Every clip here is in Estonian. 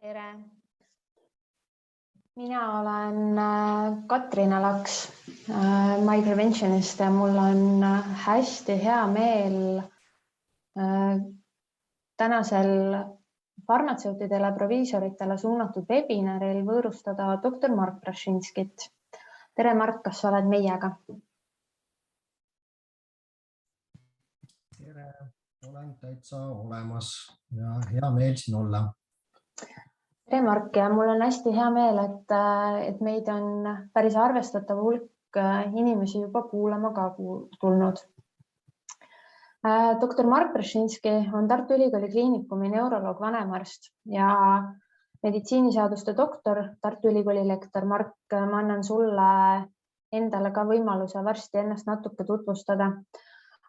Tere! Mina olen Katrina Laks, My Preventionist ja mul on hästi hea meel tänasel farmatseutidele, proviisoritele suunatud webinaril võõrustada doktor Mark Brašinskit. Tere Mark, kas sa oled meiega? Tere, olen täitsa olemas ja hea meel siin olla. Tere Mark ja mul on hästi hea meel, et meid on päris arvestatav hulk inimesi juba kuulama ka tulnud. Doktor Mark Brašinski on Tartu Ülikooli Kliinikumi neuroloog, vanemarst ja meditsiiniseaduste doktor, Tartu Ülikooli lektor. Mark, ma annan sulle endale ka võimaluse varsti ennast natuke tutvustada.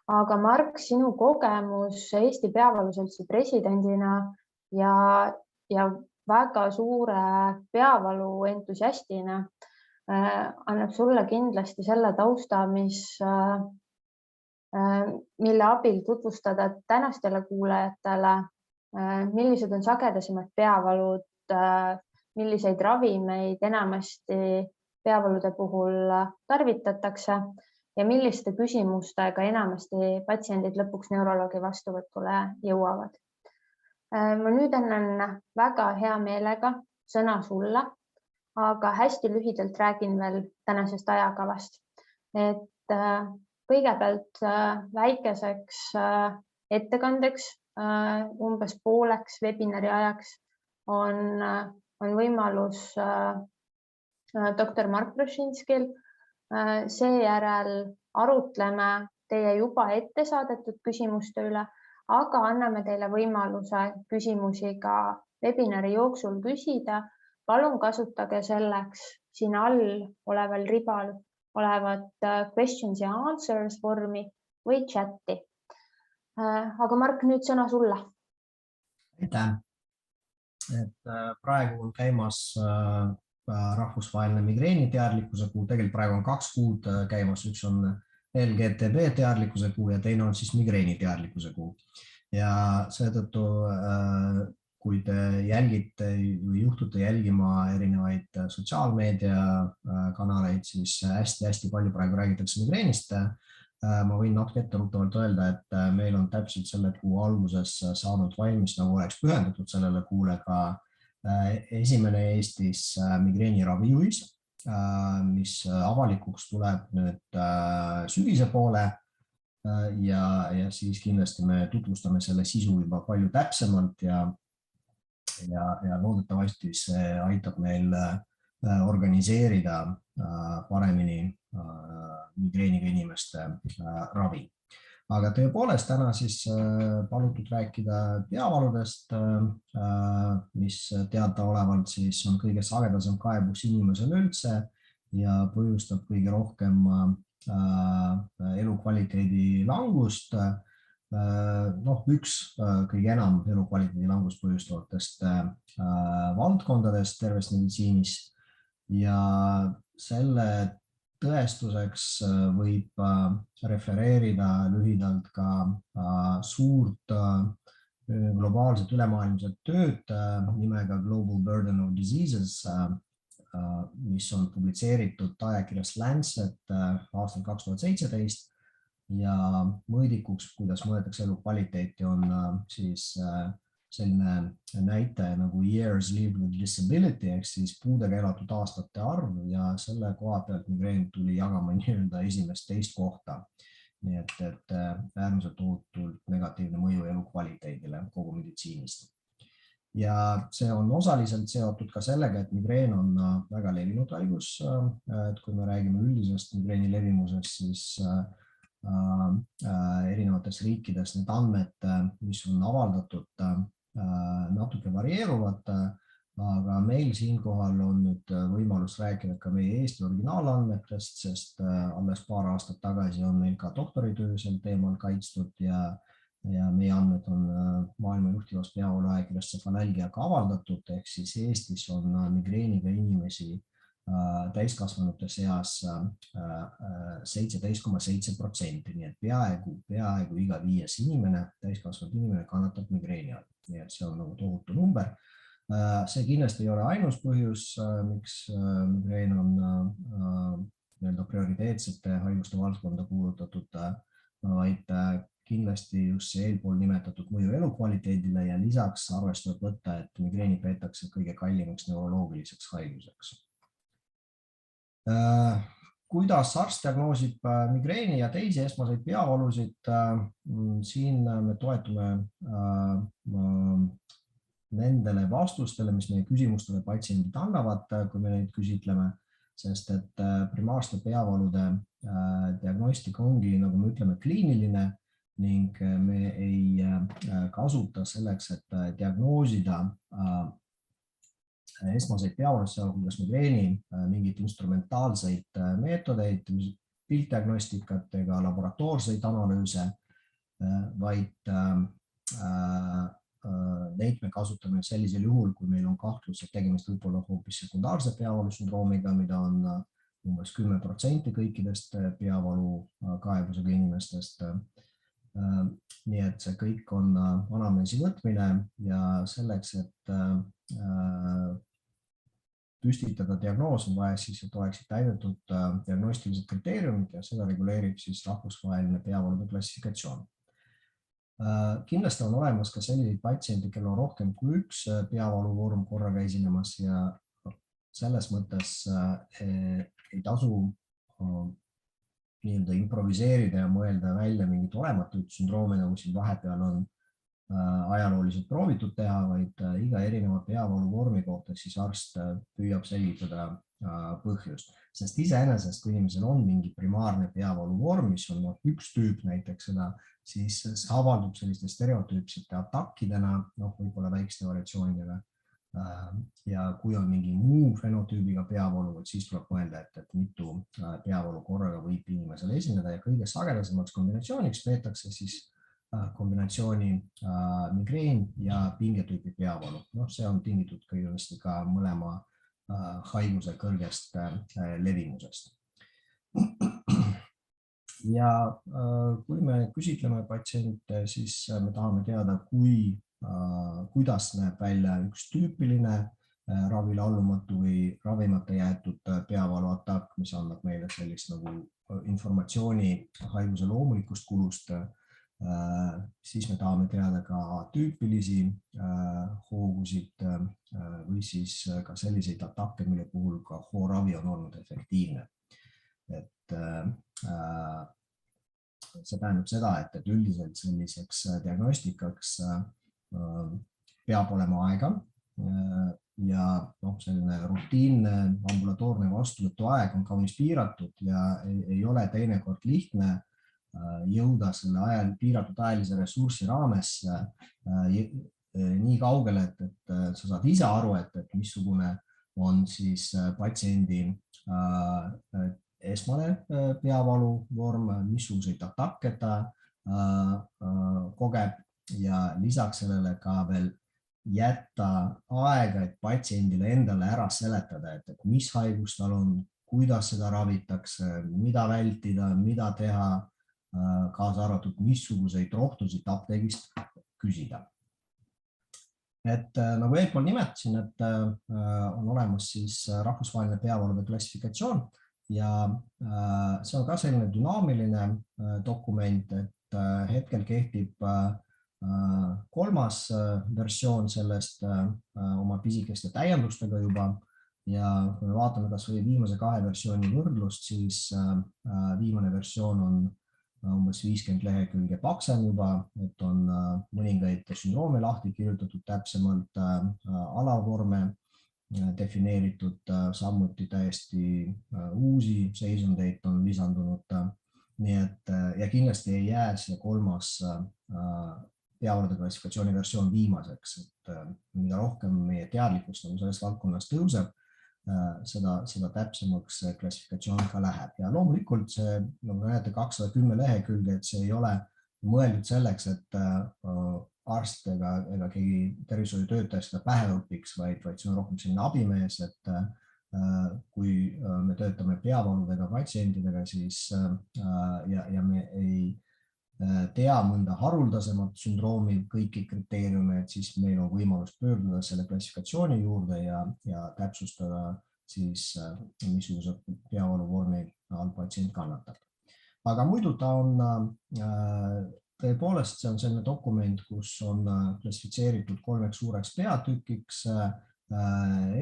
Aga Mark, sinu kogemus Eesti Peavaluseltsi presidendina ja väga suure peavalu entusiastina annab sulle kindlasti selle tausta, mille abil tutvustada tänastele kuulajatele, millised on sagedasemad peavalud, milliseid ravimeid enamasti peavalude puhul tarvitatakse ja milliste küsimustega enamasti patsiendid lõpuks neuroloogi vastuvõtule jõuavad. Ma nüüd annan väga hea meelega sõna sulle, aga hästi lühidalt räägin veel tänasest ajakavast. Kõigepealt väikeseks ettekandeks, umbes pooleks webinari ajaks on võimalus doktor Mark Brašinskil. Seejärel arutleme teie juba ette saadetud küsimuste üle, aga anname teile võimaluse küsimusi ka webinari jooksul küsida. Palun kasutage selleks siin all oleval ribal olevat questions ja answers vormi või chatti. Aga Mark, nüüd sõna sulle. Aitäh! Praegu on käimas rahvusvaheline migreeniteadlikkuse kuu, tegelikult praegu on 2 kuud käimas, üks on LGTB teadlikkuse kuu ja teine on siis migreeniteadlikkuse kuu. Ja seetõttu, kui te jälgite või juhtute jälgima erinevaid sotsiaalmeedia kanaleid, siis hästi palju praegu räägitakse migreenist. Ma võin natuke etteruttavalt öelda, et meil on täpselt selle kuu alguses saanud valmis, nagu oleks pühendatud sellele kuule ka esimene Eestis migreeni ravijuhis, mis avalikuks tuleb nüüd sügise poole ja siis kindlasti me tutvustame selle sisu juba palju täpsemalt ja loodetavasti see aitab meil organiseerida paremini migreeniga inimeste ravi. Aga tõepoolest täna siis palutud rääkida peavaludest, mis teadaolevalt siis on kõige sagedasem kaebus inimesel üldse ja põhjustab kõige rohkem elukvaliteedi langust. Üks kõige enam elukvaliteedi langust põhjustavatest valdkondadest terves meditsiinis ja selle tõestuseks võib refereerida lühidalt ka suurt globaalset ülemaailmset tööd nimega Global Burden of Diseases, mis on publitseeritud ajakirjas Lancet aastal 2017 ja mõõdikuks, kuidas mõõdetakse elukvaliteeti, on siis selline näitaja nagu years lived with disability ehk siis puudega elatud aastate arv ja selle koha pealt migreen tuli jagama nii-öelda esimest teist kohta. Nii et äärmiselt tohutult negatiivne mõju elukvaliteedile kogu meditsiinist. Ja see on osaliselt seotud ka sellega, et migreen on väga levinud haigus. Kui me räägime üldisest migreeni levimusest, siis erinevates riikides need andmed, mis on avaldatud, natuke varieeruvad, aga meil siinkohal on nüüd võimalus rääkida ka meie Eesti originaalandmetest, sest alles paar aastat tagasi on meil ka doktoritöö sel teemal kaitstud ja meie andmed on maailma juhtivas peavalu ajakirjas Cephalalgia ka avaldatud, ehk siis Eestis on migreeniga inimesi täiskasvanute seas 17,7%, nii et peaaegu iga 5. inimene, täiskasvanud inimene kannatab migreeni all. Nii et see on nagu tohutu number See kindlasti ei ole ainus põhjus, miks migreen on prioriteetsete haiguste valdkonda kuulutatud, vaid kindlasti just see eelpool nimetatud mõju elukvaliteedile ja lisaks arvestab võtta, et migreeni peetakse kõige kallimaks neuroloogiliseks haiguseks. Kuidas arst diagnoosib migreeni ja teisi esmaseid peavalusid? Siin me toetume nendele vastustele, mis meie küsimustele patsiendid annavad, kui me neid küsitleme, sest et primaarsete peavalude diagnostika ongi, nagu me ütleme, kliiniline ning me ei kasuta selleks, et diagnoosida esmaseid peavalusid, sealhulgas migreeni, mingeid instrumentaalseid meetodeid, piltdiagnostikat ega laboratoorseid analüüse, vaid neid me kasutame sellisel juhul, kui meil on kahtlus, et tegemist võib olla hoopis sekundaarse peavalusündroomiga, mida on umbes 10% kõikidest peavalu kaebusega inimestest. Nii et see kõik on anamneesi võtmine ja selleks, et püstitada diagnoos, on vaja siis, et oleksid täidetud diagnostilised kriteeriumid ja seda reguleerib siis rahvusvaheline peavalude klassifikatsioon. Kindlasti on olemas ka selliseid patsiendi, kellel on rohkem kui üks peavaluvorm korraga esinemas ja selles mõttes ei tasu improviseerida ja mõelda välja mingit olematuid sündroome, nagu siin vahepeal on ajalooliselt proovitud teha, vaid iga erineva peavaluvormi kohta siis arst püüab selgitada põhjust. Sest iseenesest, kui inimesel on mingi primaarne peavaluvorm, mis on üks tüüp näiteks seda, siis see avaldub selliste stereotüüpsete atakkidena, võib-olla väikeste variatsioonidega. Ja kui on mingi muu fenotüübiga peavalu, siis tuleb mõelda, et mitu peavalu korraga võib inimesel esineda ja kõige sagedasemaks kombinatsiooniks peetakse siis kombinatsiooni migreen ja pingetüüpi peavalu. See on tingitud kõigesti ka mõlema haiguse kõrgest levimusest. Ja kui me küsitleme patsiente, siis me tahame teada, kuidas näeb välja üks tüüpiline ravile allumatu või ravimata jäetud peavalu atakk, mis annab meile sellist nagu informatsiooni haiguse loomulikust kulust. Siis me tahame teada ka tüüpilisi hoogusid või siis ka selliseid atakke, mille puhul ka hooravi on olnud efektiivne. See tähendab seda, et üldiselt selliseks diagnostikaks peab olema aega ja selline rutiinne ambulatoorne vastuvõtuaeg on kaunis piiratud ja ei ole teinekord lihtne jõuda selle piiratud ajalise ressurssi raames nii kaugele, et sa saad ise aru, et missugune on siis patsiendi esmane peavaluvorm, missuguseid atakke ta kogeb ja lisaks sellele ka veel jätta aega, et patsiendile endale ära seletada, et mis haigus tal on, kuidas seda ravitakse, mida vältida, mida teha, kaasa arvatud, missuguseid rohtusid apteegist küsida. Nagu eelpool nimetasin, et on olemas siis rahvusvaheline peavalude klassifikatsioon ja see on ka selline dünaamiline dokument, et hetkel kehtib 3. versioon sellest oma pisikeste täiendustega juba ja kui me vaatame kas või viimase 2 versiooni võrdlust, siis viimane versioon on umbes 50 lehekülge paksem juba, et on mõningaid sündroome lahti kirjutatud täpsemalt, alavorme defineeritud, samuti täiesti uusi seisundeid on lisandunud. Nii et ja kindlasti ei jää see 3. peavalude klassifikatsiooni versioon viimaseks, et mida rohkem meie teadlikkus selles valdkonnas tõuseb, seda täpsemaks klassifikatsioon ka läheb. Ja loomulikult see, nagu näete, 210 lehekülge, et see ei ole mõeldud selleks, et arst ega keegi tervishoiutöötaja seda pähe õpiks, vaid see on rohkem selline abimees, et kui me töötame peavaludega patsientidega, siis ja me ei tea mõnda haruldasemat sündroomi kõiki kriteeriume, et siis meil on võimalus pöörduda selle klassifikatsiooni juurde ja täpsustada siis, missuguse peavaluvormi all patsient kannatab. Aga muidu ta on tõepoolest, see on selline dokument, kus on klassifitseeritud 3 suureks peatükiks,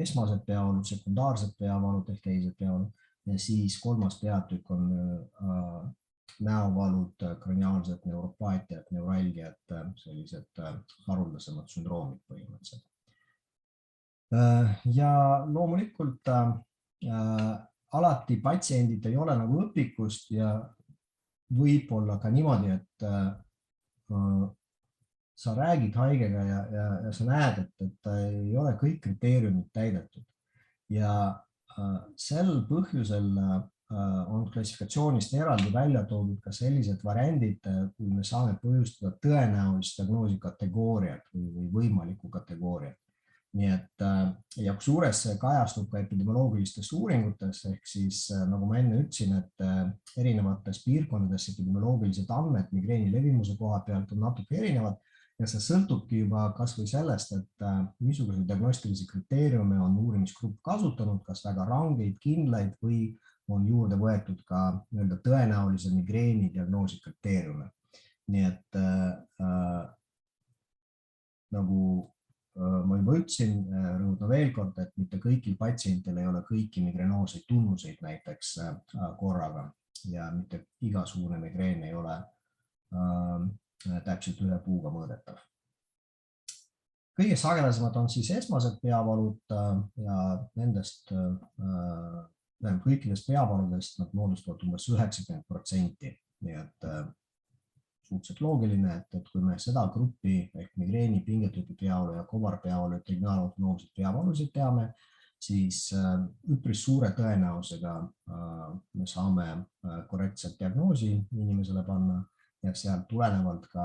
esmased peavalud, sekundaarsed peavalud ehk teised peavalud ja siis 3. peatükk on näovalud, kraniaalsed neuropaatiad, neuralgiad, sellised haruldasemad sündroomid põhimõtteliselt. Ja loomulikult alati patsiendid ei ole nagu õpikust ja võib-olla ka niimoodi, et sa räägid haigega ja sa näed, et ei ole kõik kriteeriumid täidetud. Ja sel põhjusel on klassifikatsioonist eraldi välja toodud ka sellised variandid, kui me saame põhjustada tõenäolist diagnoosi kategooriat või võimalikku kategooriat. Nii et ja kusjuures see kajastub ka epidemioloogilistes uuringutes, ehk siis nagu ma enne ütlesin, et erinevates piirkondades epidemioloogilised andmed migreeni levimuse koha pealt on natuke erinevad ja see sõltubki juba kas või sellest, et missuguse diagnostilisi kriteeriume on uurimisgrupp kasutanud, kas väga rangeid, kindlaid või on juurde võetud ka tõenäolise migreeni diagnoosi kriteeriume. Nii et nagu ma juba ütlesin, rõhutan veel kord, et mitte kõigil patsientil ei ole kõiki migreenooseid tunnuseid näiteks korraga ja mitte igasugune migreen ei ole täpselt ühe puuga mõõdetav. Kõige sagedasemad on siis esmased peavalud ja nendest kõikidest peavaludest nad moodustavad umbes 90%. Nii et suhteliselt loogiline, et kui me seda gruppi ehk migreeni, pingetüüpi peavalu ja kobarpeavalu ja trigonaalautonoomseid peavalusid teame, siis üpris suure tõenäosusega me saame korrektselt diagnoosi inimesele panna ja sealt tulenevalt ka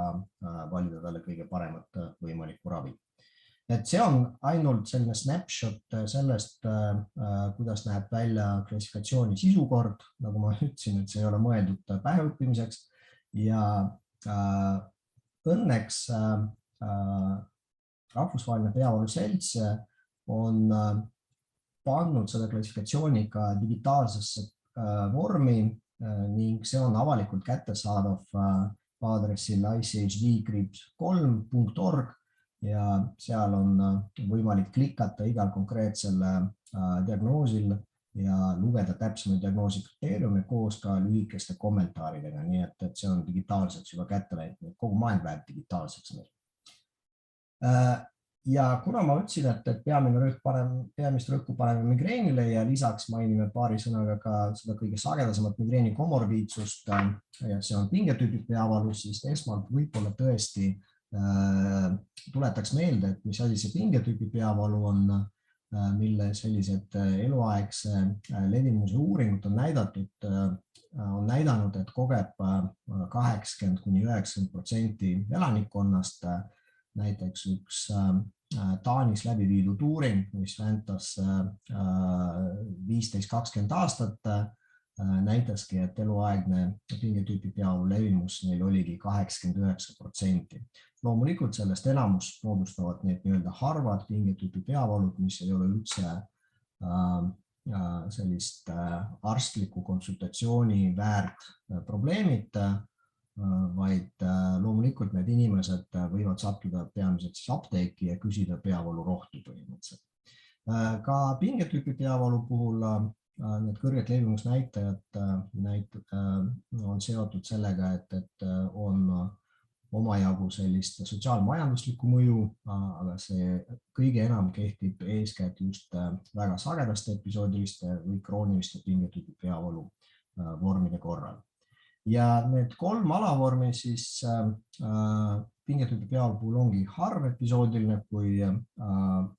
valida talle kõige paremat võimalikku ravi. Et see on ainult selline snapshot sellest, kuidas näeb välja klassifikatsiooni sisukord, nagu ma ütlesin, et see ei ole mõeldud päheõppimiseks ja õnneks rahvusvaheline peavalu selts on pannud seda klassifikatsiooni ka digitaalsesse vormi ning see on avalikult kättesaadav aadressil ICHD-3.org ja seal on võimalik klikata igal konkreetsel diagnoosil ja lugeda täpsema diagnoosi kriteeriumi koos ka lühikeste kommentaaridega, nii et see on digitaalseks juba kätte läinud, kogu maailm läheb digitaalseks. Ja kuna ma ütlesin, et peamist rõhku paneme migreenile ja lisaks mainime paari sõnaga ka seda kõige sagedasemat migreeni komorbiidsust ja see on pingetüübi peavalu, siis esmalt võib-olla tõesti tuletaks meelde, et mis asi see pingetüübi peavalu on, mille sellised eluaegse levimuse uuringud on näidanud, et kogeb 80–90% elanikkonnast. Näiteks üks Taanis läbi viidud uuring, mis väntas 15–20 aastat, näitaski, et eluaegne pingetüübi peavalu levimus neil oligi 89%. Loomulikult sellest enamus moodustavad need nii-öelda harvad pingetüübi peavalud, mis ei ole üldse sellist arstliku konsultatsiooni väärt probleemid, vaid loomulikult need inimesed võivad sattuda peamiselt siis apteeki ja küsida peavalu rohtu põhimõtteliselt. Ka pingetüübi peavalu puhul need kõrged levimusnäitajad on seotud sellega, et on omajagu sellist sotsiaalmajanduslikku mõju, aga see kõige enam kehtib eeskätt just väga sagedaste episoodiliste või krooniliste pingetüübi peavalu vormide korral. Ja need 3 alavormi siis pingetüübi peavalu puhul ongi harv episoodiline, kui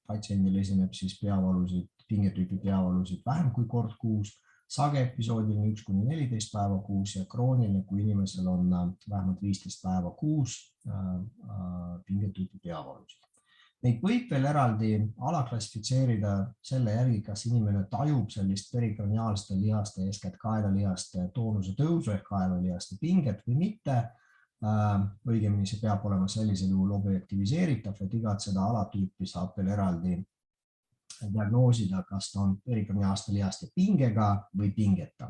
patsiendil esineb siis pingetüübi peavalusid vähem kui kord kuus, sage episoodiline 1–14 päeva kuus ja krooniline, kui inimesel on vähemalt 15 päeva kuus pingetüübi peavalusid. Neid võib veel eraldi alaklassifitseerida selle järgi, kas inimene tajub sellist perikraniaalsete lihaste, eeskätt kaelalihaste toonuse tõusu ehk kaelalihaste pinget või mitte. õigemini see peab olema sellisel juhul objektiviseeritav, et igat seda alatüüpi saab veel eraldi diagnoosida, kas ta on peritoneaalste lihaste pingega või pingeta.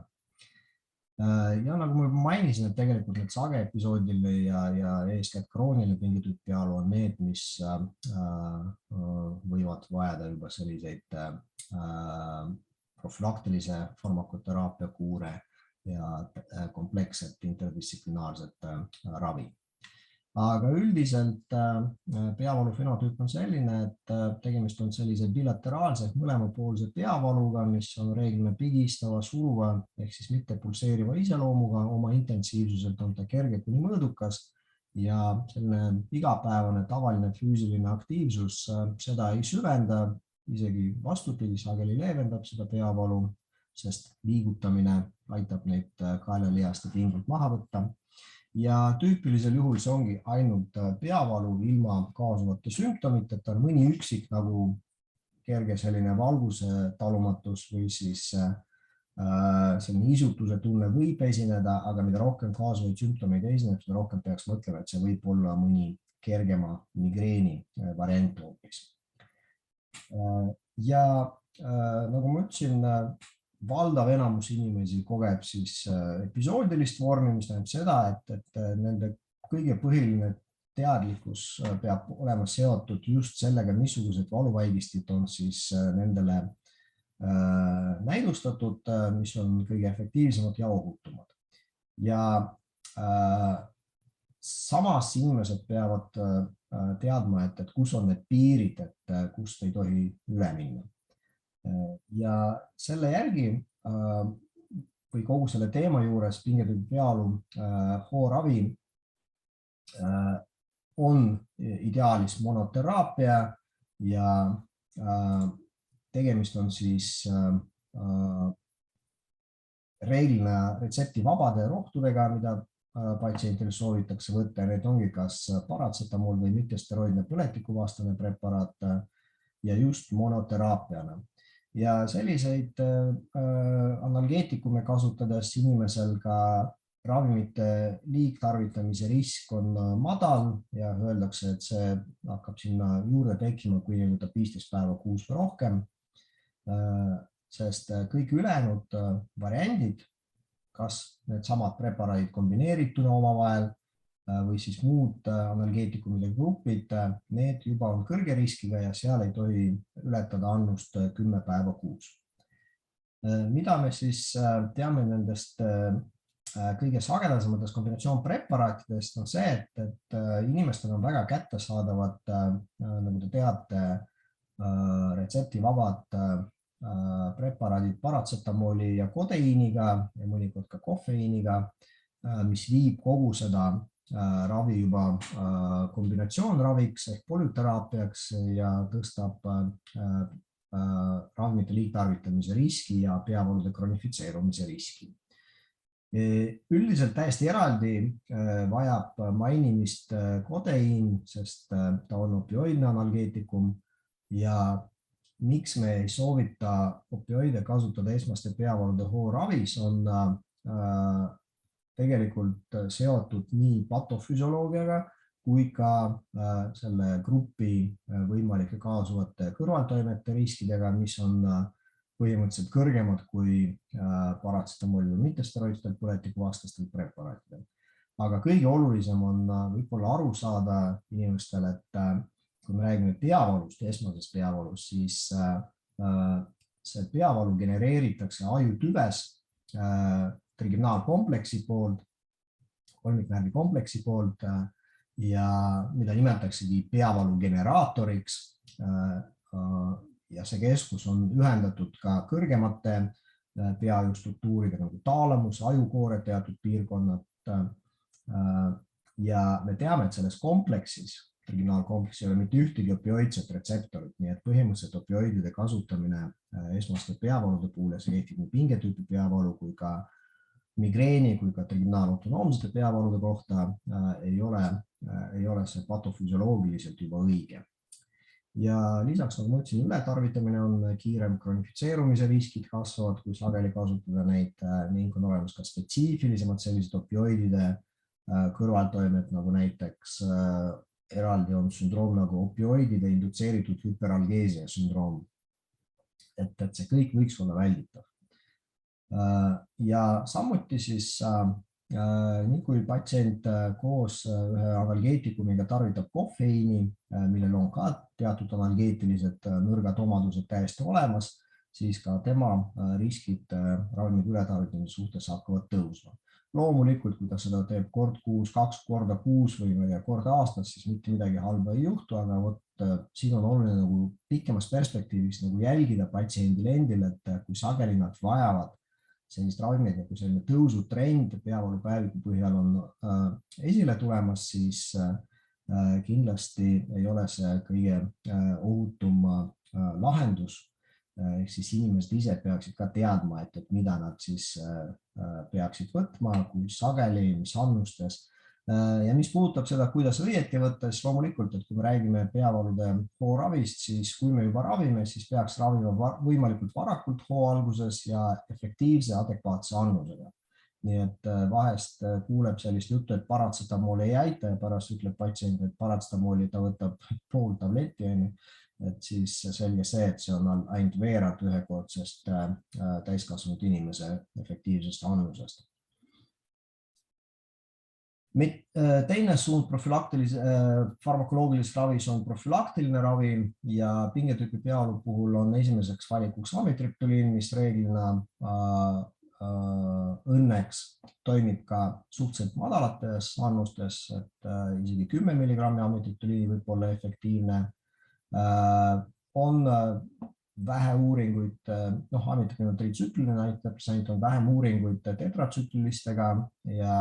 Ja nagu ma juba mainisin, et tegelikult need sageepisoodil ja eeskätt krooniline pingetüüp pealu on need, mis võivad vajada juba selliseid profülaktilise farmakoteraapia kuure ja kompleksset interdistsiplinaarset ravi. Aga üldiselt peavalu fenotüüp on selline, et tegemist on sellise bilateraalse mõlemapoolse peavaluga, mis on reeglina pigistava, suruva ehk siis mitte pulseeriva iseloomuga, oma intensiivsuselt on ta kerge kuni mõõdukas ja selline igapäevane tavaline füüsiline aktiivsus seda ei süvenda, isegi vastupidi, sageli leevendab seda peavalu, sest liigutamine aitab neid kaelalihaste pingult maha võtta. Ja tüüpilisel juhul see ongi ainult peavalu ilma kaasuvate sümptomiteta, mõni üksik nagu kerge selline valguse talumatus või siis selline isutuse tunne võib esineda, aga mida rohkem kaasuvaid sümptomeid esineb, seda rohkem peaks mõtlema, et see võib olla mõni kergema migreeni variant hoopis. Ja nagu ma ütlesin, valdav enamus inimesi kogeb siis episoodilist vormi, mis tähendab seda, et nende kõige põhiline teadlikkus peab olema seotud just sellega, missugused valuvaigistid on siis nendele näidustatud, mis on kõige efektiivsemad ja ohutumad. Ja samas inimesed peavad teadma, et kus on need piirid, et kust ei tohi üle minna. Ja selle järgi või kogu selle teema juures pingetüübi pealu hooravi on ideaalis monoteraapia ja tegemist on siis reeglina retseptivabade rohtudega, mida patsientidele soovitakse võtta. Need ongi kas paratsetamool või mittesteroidne põletikuvastane preparaat ja just monoteraapiana. Ja selliseid analgeetikume kasutades inimesel ka ravimite liigtarvitamise risk on madal ja öeldakse, et see hakkab sinna juurde tekkima, kui võtab 15 päeva kuus või rohkem, sest kõik ülejäänud variandid, kas need samad preparaadid kombineerituna omavahel või siis muud analgeetikumide grupid, need juba on kõrge riskiga ja seal ei tohi ületada annust 10 päeva kuus. Mida me siis teame nendest kõige sagedasematest kombinatsioonpreparaatidest on see, et inimestel on väga kättesaadavad, nagu te teate, retseptivabad preparaadid paratsetamooli ja kodeiiniga ja mõnikord ka kofeiiniga, mis viib kogu seda ravi juba kombinatsioonraviks ehk polüteraapiaks ja tõstab ravimite liigtarvitamise riski ja peavalude kronifitseerumise riski. Üldiselt täiesti eraldi vajab mainimist kodeiin, sest ta on opioidne analgeetikum ja miks me ei soovita opioide kasutada esmaste peavalude hooravis on tegelikult seotud nii patofüsioloogiaga kui ka selle grupi võimalike kaasuvate kõrvaltoimete riskidega, mis on põhimõtteliselt kõrgemad kui paratsetamooli või mittesteroidstel põletikuvastastel preparaatidel. Aga kõige olulisem on võib-olla aru saada inimestele, et kui me räägime peavalust, esmasest peavalust, siis see peavalu genereeritakse ajutüves trigeminaalkompleksi poolt, kolmiknärvikompleksi poolt ja mida nimetaksegi peavalu generaatoriks. Ja see keskus on ühendatud ka kõrgemate peajustruktuuriga nagu taalamus, ajukoore teatud piirkonnad. Ja me teame, et selles kompleksis, trigeminaalkompleksis ei ole mitte ühtegi opioidset retseptorit, nii et põhimõtteliselt opioidide kasutamine esmaste peavalude puhul ja see kehtib nii pingetüüpi peavalu kui ka migreeni kui ka trigeminaalautonoomsete peavalude kohta ei ole see patofüsioloogiliselt juba õige. Ja lisaks, nagu ma ütlesin, ületarvitamine on kiirem, kronifitseerumise riskid kasvavad, kui sageli kasutada neid, ning on olemas ka spetsiifilisemad sellised opioidide kõrvaltoimed, nagu näiteks eraldi on sündroom nagu opioidide indutseeritud hüperalgeesia sündroom. Et see kõik võiks olla välditav. Ja samuti siis nii kui patsient koos ühe analgeetikumiga tarvitab kofeiini, millel on ka teatud analgeetilised nõrgad omadused täiesti olemas, siis ka tema riskid ravimide ületarvitamise suhtes hakkavad tõusma. Loomulikult, kui ta seda teeb kord kuus, 2 korda kuus või kord aastas, siis mitte midagi halba ei juhtu, aga siin on oluline nagu pikemas perspektiivis nagu jälgida patsiendile endile, et kui sageli nad vajavad sellist ravimid, kui selline tõusutrend peavalupäeviku põhjal on esile tulemas, siis kindlasti ei ole see kõige ohutum lahendus. Ehk siis inimesed ise peaksid ka teadma, et mida nad siis peaksid võtma, kui sageli, mis annustes. Ja mis puudutab seda, kuidas õieti võtta, siis loomulikult, et kui me räägime peavalude hooravist, siis kui me juba ravime, siis peaks ravima võimalikult varakult hoo alguses ja efektiivse adekvaatse annusega. Nii et vahest kuuleb sellist juttu, et paratsetamool ei aita ja pärast ütleb patsient, et paratsetamooli ta võtab pool tabletti, et siis selge see, et see on ainult veerand ühekordsest täiskasvanud inimese efektiivsest annusest. Teine suund farmakoloogilises ravis on profülaktiline ravi ja pingetüüpi peavalu puhul on esimeseks valikuks amitriptyliin, mis reeglina õnneks toimib ka suhteliselt madalates annustes, et isegi 10 mg amitriptyliini võib olla efektiivne. On vähe uuringuid, amitriptyliin on tritsükliline antidepressant, on vähem uuringuid tetratsüklilistega ja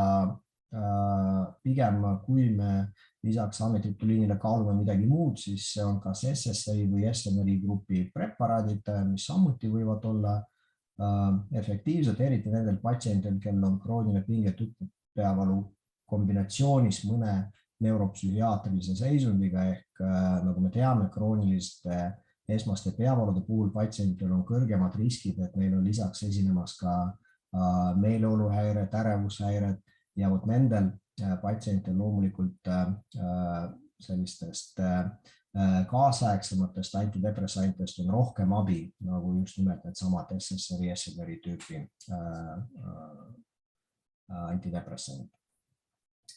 pigem kui me lisaks amitriptyliinile kaalume midagi muud, siis see on kas SSRI või SNRI grupi preparaadid, mis samuti võivad olla efektiivsed, eriti nendel patsientidel, kellel on krooniline pingetüüpi peavalu kombinatsioonis mõne neuropsühhiaatrilise seisundiga ehk nagu me teame, krooniliste esmaste peavalude puhul patsientidel on kõrgemad riskid, et neil on lisaks esinemas ka meeleoluhäired, ärevushäired ja nendel patsientidel loomulikult sellistest kaasaegsematest antidepressantidest on rohkem abi, nagu just nimelt need samad SSRI, SNRI tüüpi antidepressant.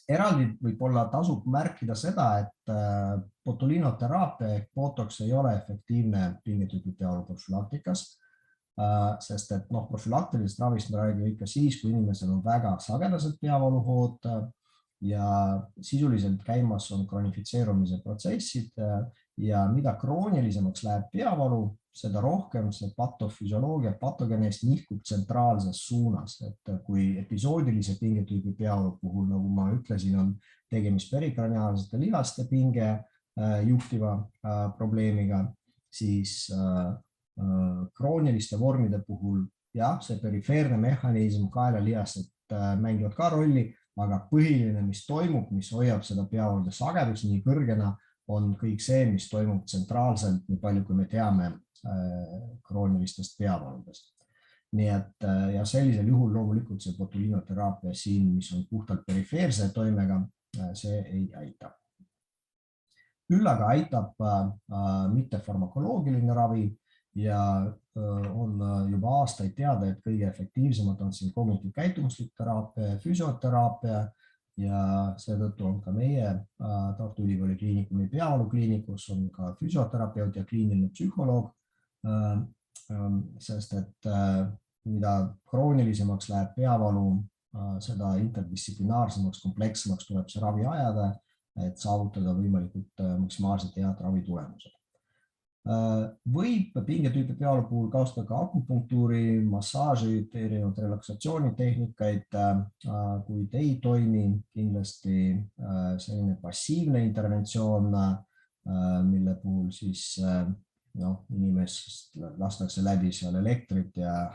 Eraldi võib-olla tasub märkida seda, et botulinoteraapia ehk botox ei ole efektiivne pingetüüpi peavalu profülaktikas, sest et profülaktilisest ravist me räägime ikka siis, kui inimesel on väga sagedased peavaluhood ja sisuliselt käimas on kronifitseerumise protsessid ja mida kroonilisemaks läheb peavalu, seda rohkem see patofüsioloogia, patogenees nihkub tsentraalses suunas, et kui episoodilise pingetüübi peavalu puhul, nagu ma ütlesin, on tegemist perikraniaalsete lihaste pinge juhtiva probleemiga, siis krooniliste vormide puhul jah, see perifeerne mehhanism, kaelalihased mängivad ka rolli, aga põhiline, mis toimub, mis hoiab seda peavalude sagedust nii kõrgena, on kõik see, mis toimub tsentraalselt, nii palju kui me teame kroonilistest peavaludest. Nii et ja sellisel juhul loomulikult see botulinoteraapia siin, mis on puhtalt perifeerse toimega, see ei aita. Küll aga aitab mittefarmakoloogiline ravi ja on juba aastaid teada, et kõige efektiivsemad on siin kognitiivkäitumuslik teraapia ja füsioteraapia ja seetõttu on ka meie Tartu Ülikooli Kliinikumi peavalukliinikus on ka füsioterapeut ja kliiniline psühholoog, sest et mida kroonilisemaks läheb peavalu, seda interdistsiplinaarsemaks, komplekssemaks tuleb see ravi ajada, et saavutada võimalikult maksimaalselt head ravitulemused. Võib pingetüüpi peavalu puhul kasutada ka akupunktuuri, massaaži, erinevaid relaksatsioonitehnikaid, kuid ei toimi kindlasti selline passiivne interventsioon, mille puhul siis inimesest lastakse läbi seal elektrit ja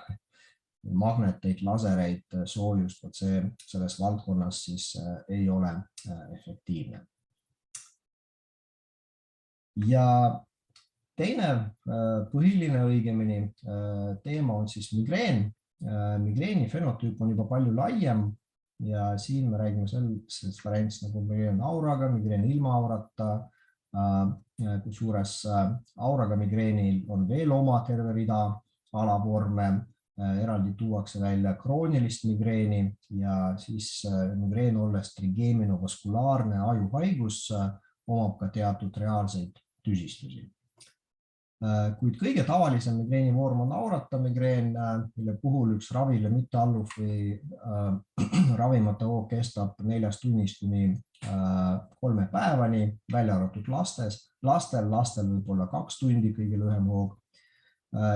magneteid, lasereid, soojust, selles valdkonnas siis ei ole efektiivne. Ja teine põhiline õigemini teema on siis migreen. Migreeni fenotüüp on juba palju laiem ja siin me räägime sellest variandist nagu migreen auraga, migreen ilma aurata. Kusjuures auraga migreenil on veel oma terve rida alavorme. Eraldi tuuakse välja kroonilist migreeni ja siis migreen olles trigeminovasculaarne ajuhaigus omab ka teatud reaalseid tüsistusi. Kuid kõige tavalisem migreeni vorm on aurata migreen, mille puhul üks ravile mittealluv või ravimata hoog kestab 4 tunnist kuni 3 päevani, välja arvatud lastel võib olla 2 tundi kõige lühem hoog.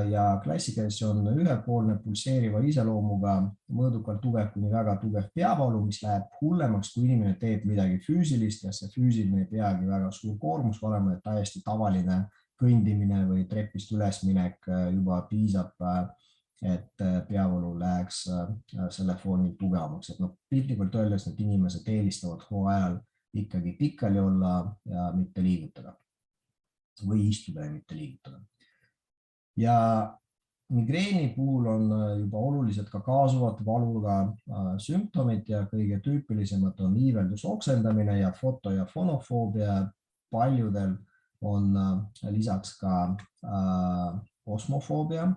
Ja klassikaliselt on ühepoolne pulseeriva iseloomuga mõõdukalt tugev kuni väga tugev peavalu, mis läheb hullemaks, kui inimene teeb midagi füüsilist ja see füüsiline ei peagi väga suur koormus olema, et täiesti tavaline kõndimine või trepist ülesminek juba piisab, et peavalu läheks selle foonil tugevamaks. Et piltlikult öeldes need inimesed eelistavad hooajal ikkagi pikali olla ja mitte liigutada või istuda ja mitte liigutada. Ja migreeni puhul on juba olulised ka kaasuvad valuga sümptomid ja kõige tüüpilisemad on iiveldus, oksendamine ja foto- ja fonofoobia. Paljudel on lisaks ka osmofoobia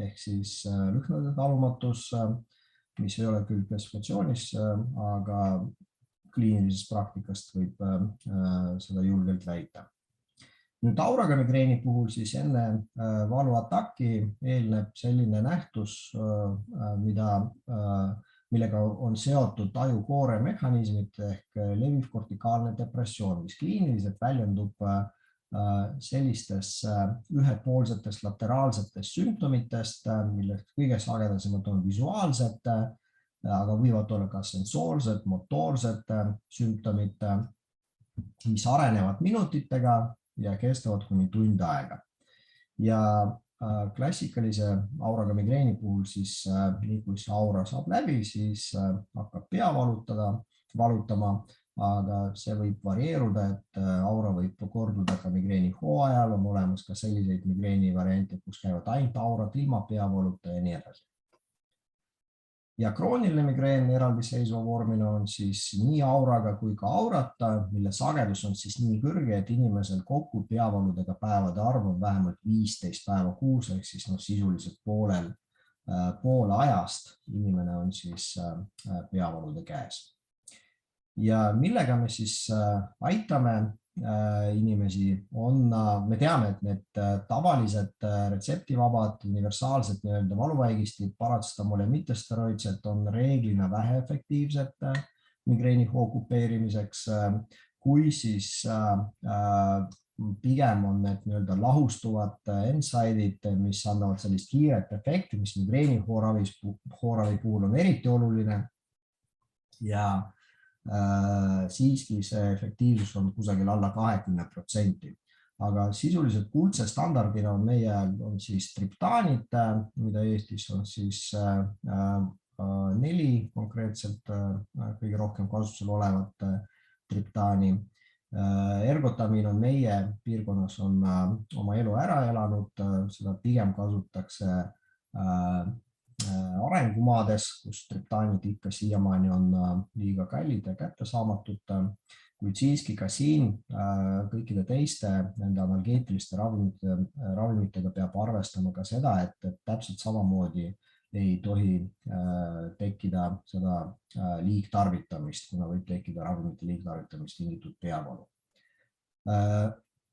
ehk siis lõhnade talumatus, mis ei ole küll klassifikatsioonis, aga kliinilisest praktikast võib seda julgelt väita. Nüüd auraga migreeni puhul siis enne valuataki eelneb selline nähtus, millega on seotud ajukoore mehhanismid ehk leviv kortikaalne depressioon, mis kliiniliselt väljendub sellistes ühepoolsetest lateraalsetest sümptomitest, millest kõige sagedasemad on visuaalsed, aga võivad olla ka sensoorsed, motoorsed sümptomid, mis arenevad minutitega ja kestavad kuni tund aega. Ja klassikalise auraga migreeni puhul siis nii kui see aura saab läbi, siis hakkab pea valutama, aga see võib varieeruda, et aura võib korduda ka migreeni hooajal, on olemas ka selliseid migreeni variante, kus käivad ainult aurad ilma peavaluta ja nii edasi. Ja krooniline migreen eraldiseisva vormina on siis nii auraga kui ka aurata, mille sagedus on siis nii kõrge, et inimesel kokku peavaludega päevade arv on vähemalt 15 päeva kuus, ehk siis sisuliselt poole ajast inimene on siis peavalude käes. Ja millega me siis aitame inimesi on, me teame, et need tavalised retseptivabad universaalsed valuvaigistid, paratsetamool ja mittesteroidsed on reeglina väheefektiivsed migreeni okupeerimiseks, kui siis pigem on need lahustuvad NSAIDid, mis annavad sellist kiiret efekti, mis migreeni hooravi puhul on eriti oluline ja siiski see efektiivsus on kusagil alla 20%. Aga sisuliselt kuldse standardina on meie on siis triptaanid, mida Eestis on siis 4 konkreetselt kõige rohkem kasutusel olevat triptaani. Ergotamiin on meie piirkonnas on oma elu ära elanud, seda pigem kasutatakse arengumaades, kus triptaanid ikka siiamaani on liiga kallid ja kättesaamatud, kuid siiski ka siin kõikide teiste nende analgeetiliste ravimitega peab arvestama ka seda, et täpselt samamoodi ei tohi tekkida seda liigtarvitamist, kuna võib tekkida ravimite liigtarvitamist tingitud peavalu.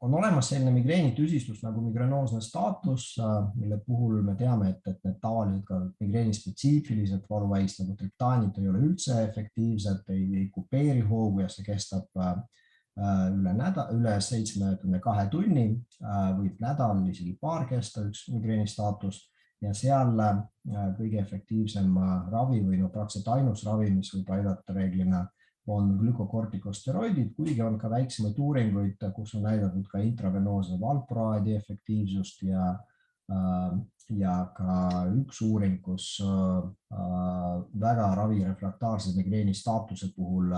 On olemas selline migreeni tüsistus nagu migrenoosne staatus, mille puhul me teame, et need tavalised ka migreeni spetsiifilised valuvaigist nagu triptaanid ei ole üldse efektiivsed, ei kupeeri hoogu ja see kestab üle 72 tunni, võib nädal, isegi paar kesta üks migreeni staatus ja seal kõige efektiivsem ravi või praktiliselt ainus ravi, mis võib aidata reeglina on glükokortikosteroidid, kuigi on ka väiksemaid uuringuid, kus on näidatud ka intravenoose valproaadi efektiivsust ja ka üks uuring, kus väga ravirefraktaarse migreeni staatuse puhul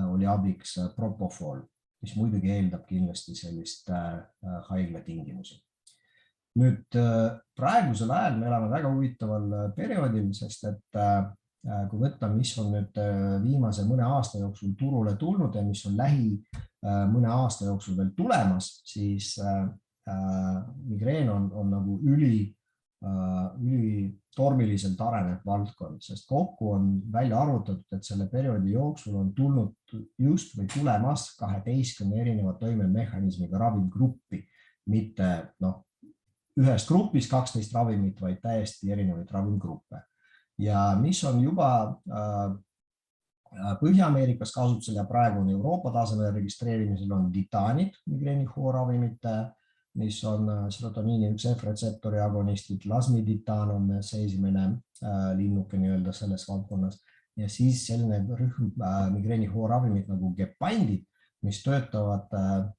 oli abiks propofol, mis muidugi eeldab kindlasti sellist haiglatingimusi. Nüüd praegusel ajal me elame väga huvitaval perioodil, sest et kui võtta, mis on nüüd viimase mõne aasta jooksul turule tulnud ja mis on mõne aasta jooksul veel tulemas, siis migreen on nagu ülitormiliselt arenev valdkond, sest kokku on välja arvutatud, et selle perioodi jooksul on tulnud just või tulemas 12 erineva toimemehhanismiga ravimgruppi, mitte ühest grupist 12 ravimit, vaid täiesti erinevaid ravimgruppe. Ja mis on juba Põhja-Ameerikas kasutusel ja praegu on Euroopa tasemel registreerimisel on ditaanid migreenihoovravimid, mis on serotoniini 1F retseptori agonistid, lasmiditaan on see esimene linnuke nii-öelda selles valdkonnas ja siis selline rühm migreenihoovravimid nagu gepandid, mis töötavad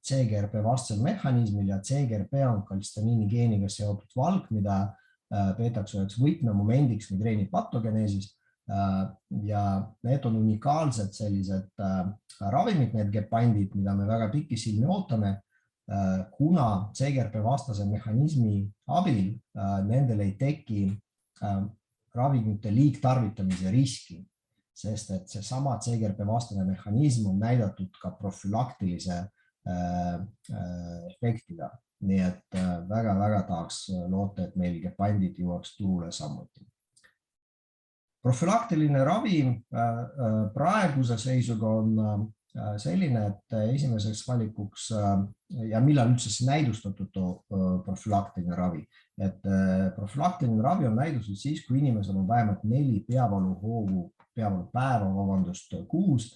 CGRP vastasel mehhanismil ja CGRP on kaltsitoniini geeniga seotud valk, mida peetakse üheks võtmemomendiks migreeni patogeneesis ja need on unikaalsed sellised ravimid, need gepandid, mida me väga pikisilmi ootame, kuna CGRP vastase mehhanismi abil nendel ei teki ravimite liigtarvitamise riski, sest et seesama CGRP vastane mehhanism on näidatud ka profülaktilise efektiga. Nii et väga-väga tahaks loota, et meil gepandid jõuaks turule samuti. Profülaktiline ravi praeguse seisuga on selline, et esimeseks valikuks ja millal üldse näidustatud profülaktiline ravi. Et profülaktiline ravi on näidustatud siis, kui inimesel on vähemalt 4 peavalupäeva kuus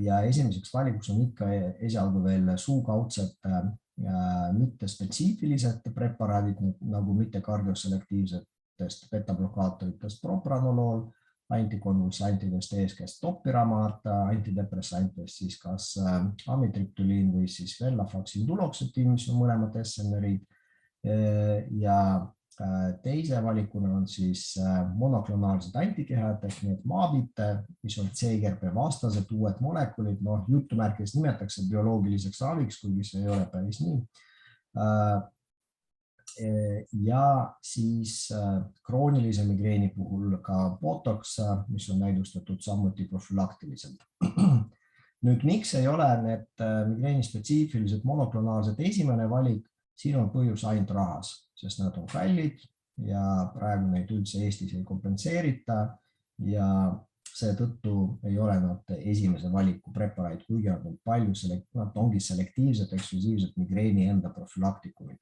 ja esimeseks valikuks on ikka esialgu veel suukaudsed mittespetsiifilised preparaadid, nagu mittekardioselektiivsetest beta-blokaatoritest propranolool, antikonvulsantidest eeskätt topiramaat, antidepressantidest siis kas amitriptyliin või siis venlafaxin duloxetin, mis on mõlemad SNR-id ja teise valikuna on siis monoklonaalsed antikehad ehk need maabid, mis on CGRP vastased uued molekulid, jutumärkides nimetatakse bioloogiliseks raviks, kuigi see ei ole päris nii. Ja siis kroonilise migreeni puhul ka Botox, mis on näidustatud samuti profülaktiliselt. Nüüd, miks ei ole need migreeni spetsiifilised monoklonaalsed esimene valik? Siin on põhjus ainult rahas, sest nad on kallid ja praegu neid üldse Eestis ei kompenseerita ja seetõttu ei ole nad esimese valiku preparaadid, kuigi nad ongi selektiivsed, eksklusiivsed migreeni enda profülaktikumid.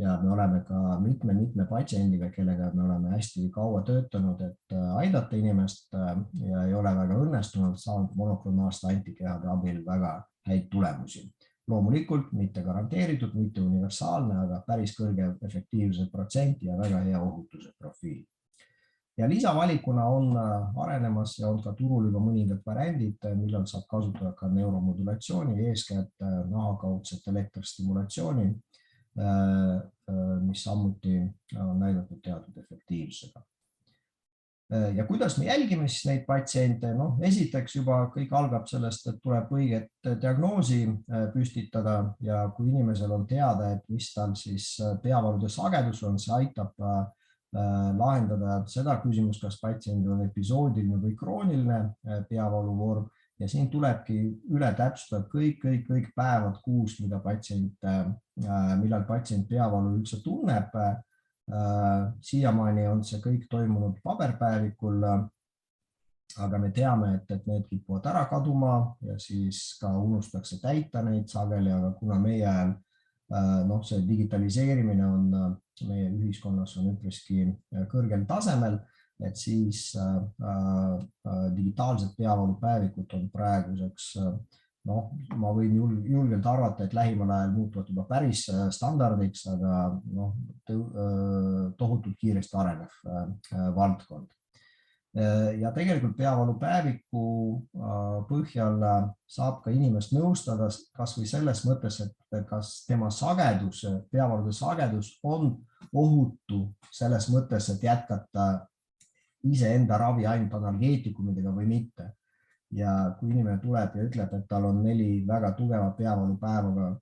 Ja me oleme ka mitme patsiendiga, kellega me oleme hästi kaua töötanud, et aidata inimest ja ei ole väga õnnestunud saanud monoklonaalsete antikehade abil väga häid tulemusi. Loomulikult mitte garanteeritud, mitte universaalne, aga päris kõrge efektiivsuse protsent ja väga hea ohutuse profiil. Ja lisavalikuna on arenemas ja on ka turul juba mõningad variandid, millal saab kasutada ka neuromodulatsiooni, eeskätt nahakaudset elektristimulatsiooni, mis samuti on näidatud teatud efektiivsusega. Ja kuidas me jälgime siis neid patsiente? Esiteks juba kõik algab sellest, et tuleb õiget diagnoosi püstitada ja kui inimesel on teada, et mis tal siis peavalude sagedus on, see aitab lahendada seda küsimust, kas patsiendil on episoodiline või krooniline peavaluvorm ja siin tulebki üle täpsustada kõik päevad kuus, millal patsient peavalu üldse tunneb. Siiamaani on see kõik toimunud paberpäevikul, aga me teame, et need kipuvad ära kaduma ja siis ka unustatakse täita neid sageli, aga kuna meie see digitaliseerimine on meie ühiskonnas on üpriski kõrgel tasemel, et siis digitaalsed peavalupäevikud on praeguseks ma võin julgelt arvata, et lähimal ajal muutuvad juba päris standardiks, aga tohutult kiiresti arenev valdkond. Ja tegelikult peavalupäeviku põhjal saab ka inimest nõustada kas või selles mõttes, et kas tema peavalude sagedus on ohutu selles mõttes, et jätkata iseenda ravi ainult analgeetikumidega või mitte. Ja kui inimene tuleb ja ütleb, et tal on 4 väga tugeva peavalupäevaga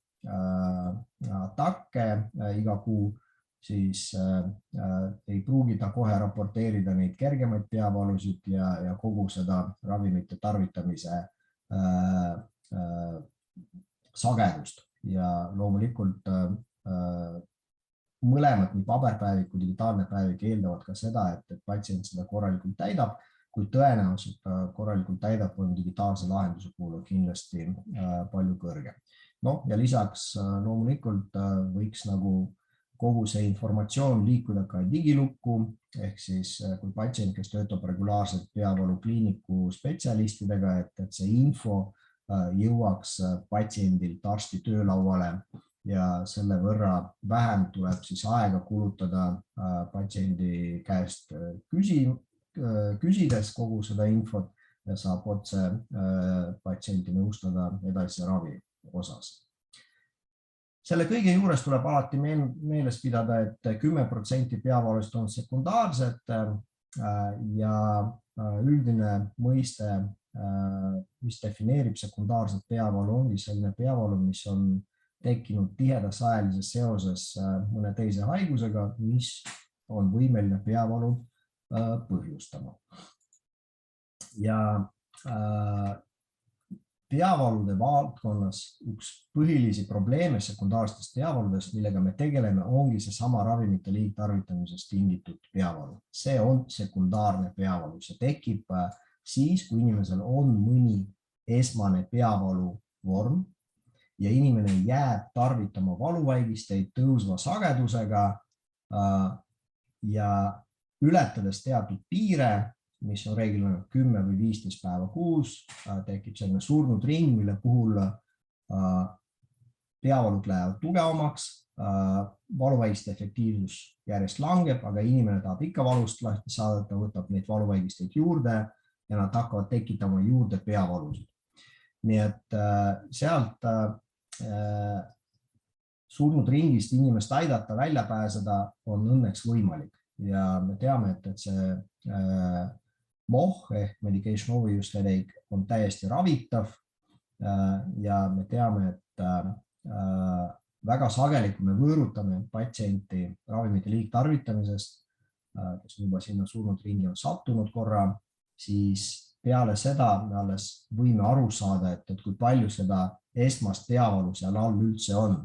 atakke iga kuu, siis ei pruugi ta kohe raporteerida neid kergemaid peavalusid ja kogu seda ravimite tarvitamise sagedust ja loomulikult mõlemad, nii paberpäevik kui digitaalne päevik eeldavad ka seda, et patsient seda korralikult täidab, kui tõenäoliselt korralikult täidab, on digitaalse lahenduse puhul kindlasti palju kõrgem. No ja lisaks loomulikult võiks nagu kogu see informatsioon liikuda ka digilukku, ehk siis kui patsient, kes töötab regulaarselt peavalukliiniku spetsialistidega, et see info jõuaks patsiendilt arsti töölauale ja selle võrra vähem tuleb siis aega kulutada patsiendi käest küsides kogu seda infot ja saab otse patsienti nõustada edasi ravi osas. Selle kõige juures tuleb alati meeles pidada, et 10% peavalust on sekundaarsed ja üldine mõiste, mis defineerib sekundaarset peavalu, ongi selline peavalu, mis on tekkinud tihedas ajalises seoses mõne teise haigusega, mis on võimeline peavalu põhjustama. Ja peavalude valdkonnas üks põhilisi probleeme sekundaarsetest peavaludest, millega me tegeleme, ongi see sama ravimite liigtarvitamisest tingitud peavalu. See on sekundaarne peavalu. See tekib siis, kui inimesel on mõni esmane peavalu vorm ja inimene jääb tarvitama valuvaigisteid tõusva sagedusega ja ületades teatud piire, mis on reeglina 10 või 15 päeva kuus, tekib selline surnud ring, mille puhul peavalud lähevad tugevamaks, valuvaigiste efektiivsus järjest langeb, aga inimene tahab ikka valust lahti saada, ta võtab neid valuvaigisteid juurde ja nad hakkavad tekitama juurde peavalusid. Nii et sealt surnud ringist inimest aidata välja pääseda on õnneks võimalik ja me teame, et see MOH ehk medication overuse headache on täiesti ravitav ja me teame, et väga sageli, kui me võõrutame patsienti ravimite liigtarvitamisest, kes juba sinna surnud ringi on sattunud korra, siis peale seda me alles võime aru saada, et kui palju seda esmast peavalu seal all üldse on.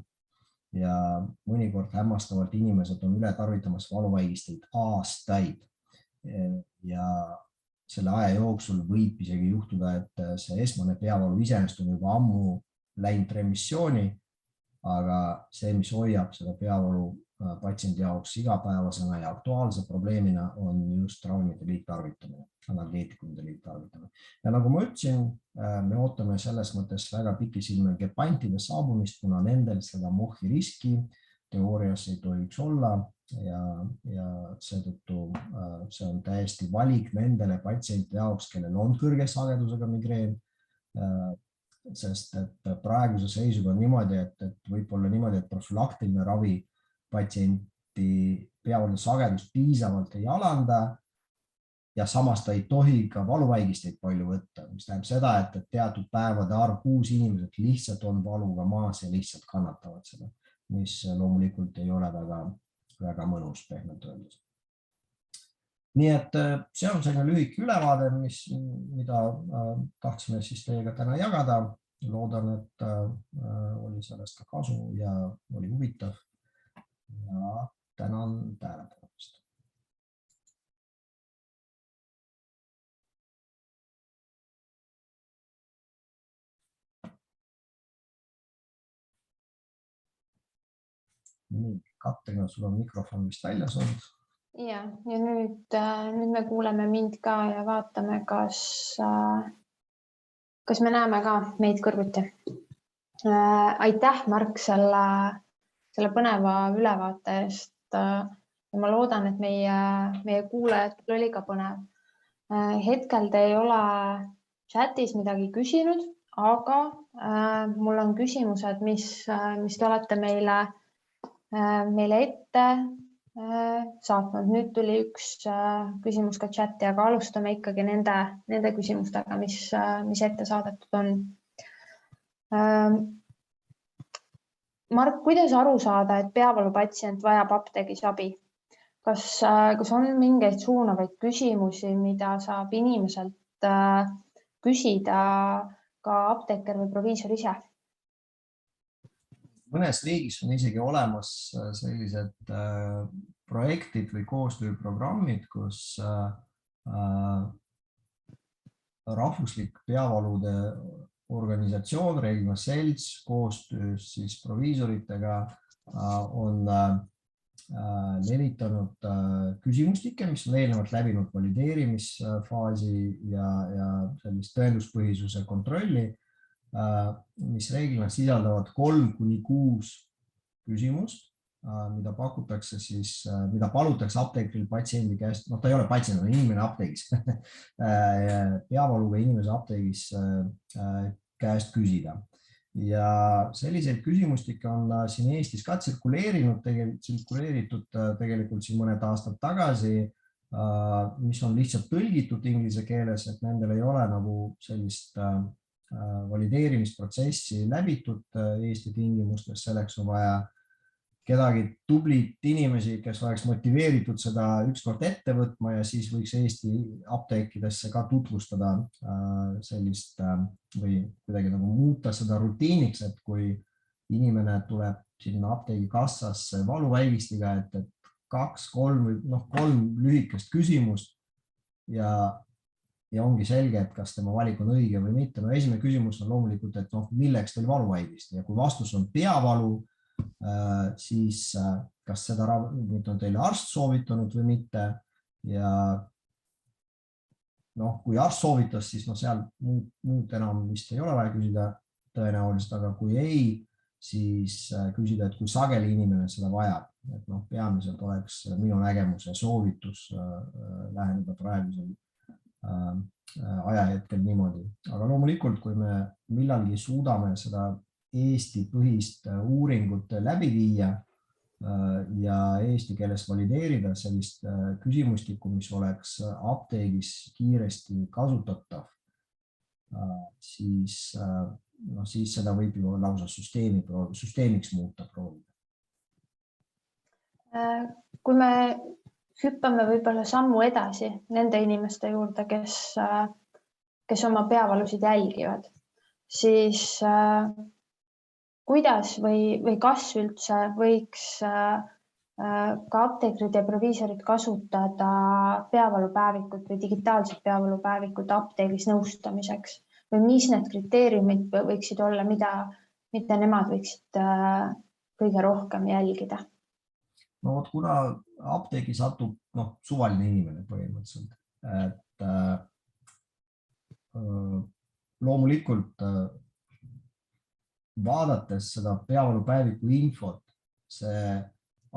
Ja mõnikord hämmastavalt inimesed on üle tarvitamas valuvaigisteid aastaid ja selle aja jooksul võib isegi juhtuda, et see esmane peavalu iseenesest on juba ammu läinud remissiooni, aga see, mis hoiab seda peavalu patsiendi jaoks igapäevasena ja aktuaalse probleemina, on just ravimite liigtarvitamine, analgeetikumide liigtarvitamine. Ja nagu ma ütlesin, me ootame selles mõttes väga pikisilmel gepantide saabumist, kuna nendel seda MOH-i riski teoorias ei tohiks olla ja seetõttu see on täiesti valik nendele patsientide jaoks, kellel on kõrge sagedusega migreen, sest et praeguse seisuga on niimoodi, et võib olla niimoodi, et profülaktiline ravi patsienti peavalu sagedust piisavalt ei alanda ja samas ta ei tohi ka valuvaigisteid palju võtta, mis tähendab seda, et teatud päevade arv 6 inimesed lihtsalt on valuga maas ja lihtsalt kannatavad seda, mis loomulikult ei ole väga mõnus pehmelt öeldes. Nii et see on selline lühike ülevaade, mida tahtsime siis teiega täna jagada. Loodan, et oli sellest ka kasu ja oli huvitav. Ja tänan tähelepanemast. Nii, Katrina, sul on mikrofon vist väljas olnud. Ja nüüd me kuuleme mind ka ja vaatame, kas me näeme ka meid kõrvuti. Aitäh, Mark, selle põneva ülevaate eest. Ma loodan, et meie kuulajatel oli ka põnev. Hetkel te ei ole chatis midagi küsinud, aga mul on küsimused, mis te olete meile ette saatnud. Nüüd tuli üks küsimus ka chati, aga alustame ikkagi nende küsimustega, mis ette saadetud on. Mark, kuidas aru saada, et peavalupatsient vajab apteegis abi? Kas on mingeid suunavaid küsimusi, mida saab inimeselt küsida ka apteeker või proviisor ise? Mõnes riigis on isegi olemas sellised projektid või koostööprogrammid, kus rahvuslik peavalude organisatsioon, reeglina selts koostöös siis proviisoritega on levitanud küsimustikke, mis on eelnevalt läbinud valideerimisfaasi ja sellist tõenduspõhisuse kontrolli, mis reeglina sisaldavad 3–6 küsimust, mida pakutakse siis, mida palutakse apteekril patsiendi käest, ta ei ole patsient, on inimene apteegis, peavaluga inimese apteegis käest küsida. Ja selliseid küsimustikke on siin Eestis ka tsirkuleeritud tegelikult siin mõned aastad tagasi, mis on lihtsalt tõlgitud inglise keeles, et nendel ei ole nagu sellist valideerimisprotsessi läbitud Eesti tingimustes, selleks on vaja kedagi tublit inimesi, kes oleks motiveeritud seda ükskord ette võtma ja siis võiks Eesti apteekidesse ka tutvustada sellist või kuidagi nagu muuta seda rutiiniks, et kui inimene tuleb sinna apteegikassasse valuvälgistiga, et 2-3 või 3 lühikest küsimust ja ongi selge, et kas tema valik on õige või mitte. Esimene küsimus on loomulikult, et milleks teil valuvaigist ja kui vastus on peavalu, siis kas seda ravimit on teile arst soovitanud või mitte ja kui arst soovitas, siis seal muud enam vist ei ole vaja küsida tõenäoliselt, aga kui ei, siis küsida, et kui sageli inimene seda vajab, et peamiselt oleks minu nägemuse soovitus läheneda praegusel ajahetkel niimoodi, aga loomulikult, kui me millalgi suudame seda Eesti põhist uuringut läbi viia ja eesti keeles valideerida sellist küsimustikku, mis oleks apteegis kiiresti kasutatav, siis seda võib ju lausa süsteemiks muuta proovida. Kui me hüppame võib-olla sammu edasi nende inimeste juurde, kes oma peavalusid jälgivad, siis kuidas või kas üldse võiks ka apteekrid ja proviisorid kasutada peavalupäevikut või digitaalset peavalupäevikut apteegis nõustamiseks või mis need kriteeriumid võiksid olla, mida nemad võiksid kõige rohkem jälgida? Kuna apteegi satub suvaline inimene põhimõtteliselt, et loomulikult vaadates seda peavalupäeviku infot, see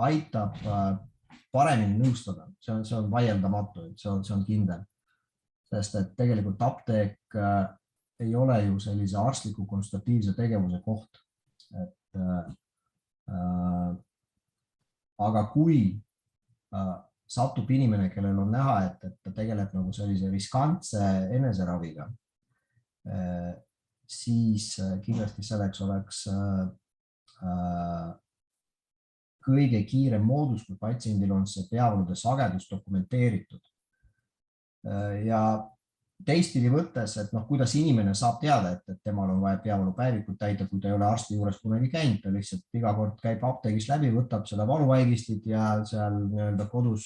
aitab paremini nõustada, see on vaieldamatu, see on kindel, sest et tegelikult apteek ei ole ju sellise arstliku konsultatiivse tegevuse koht. Aga kui satub inimene, kellel on näha, et ta tegeleb nagu sellise riskantse eneseraviga, siis kindlasti selleks oleks kõige kiirem moodus, kui patsiendil on see peavalude sagedus dokumenteeritud. Ja teistpidi võttes, et kuidas inimene saab teada, et temal on vaja peavalupäevikut täida, kui ta ei ole arsti juures kunagi käinud, ta lihtsalt iga kord käib apteegis läbi, võtab seda valuvaigistit ja seal kodus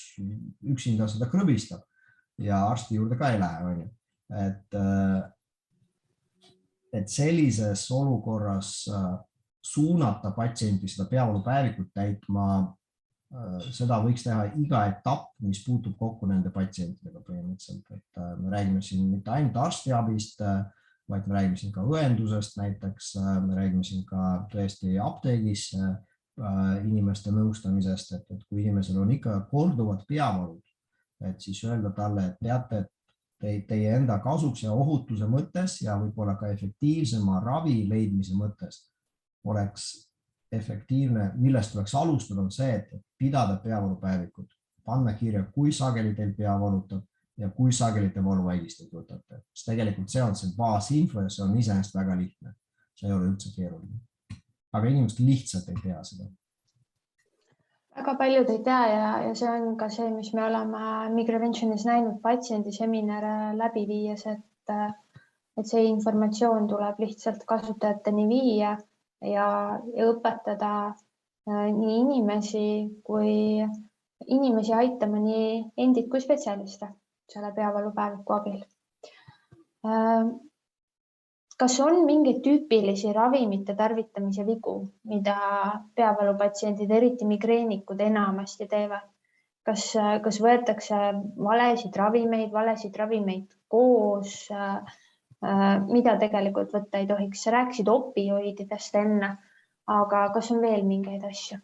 üksinda seda krõbistab ja arsti juurde ka ei lähe. Et sellises olukorras suunata patsienti seda peavalupäevikut täitma, seda võiks teha iga etapp, mis puutub kokku nende patsientidega põhimõtteliselt. Et me räägime siin mitte ainult arstiabist, vaid me räägime siin ka õendusest näiteks, me räägime siin ka tõesti apteegis inimeste nõustamisest, et kui inimesel on ikka korduvad peavalud, et siis öelda talle, et teate, et teie enda kasuks ja ohutuse mõttes ja võib-olla ka efektiivsema ravi leidmise mõttes oleks efektiivne, millest tuleks alustada, on see, et pidada peavalupäevikut, panna kirja, kui sageli teil pea valutab ja kui sageli te valuvaigisteid võtate. Sest tegelikult see on see baasinfo ja see on iseenesest väga lihtne. See ei ole üldse keeruline. aga inimesed lihtsalt ei tea seda. Väga paljud ei tea ja see on ka see, mis me oleme Migraventionis näinud patsiendiseminare läbi viies, et see informatsioon tuleb lihtsalt kasutajateni viia ja õpetada nii inimesi aitama nii endid kui spetsialiste selle peavalupäeviku abil. Kas on mingeid tüüpilisi ravimite tarvitamise vigu, mida peavalupatsiendid, eriti migreenikud enamasti teevad? Kas võetakse valesid ravimeid koos, mida tegelikult võtta ei tohiks? Sa rääkisid opioididest enne, aga kas on veel mingeid asju?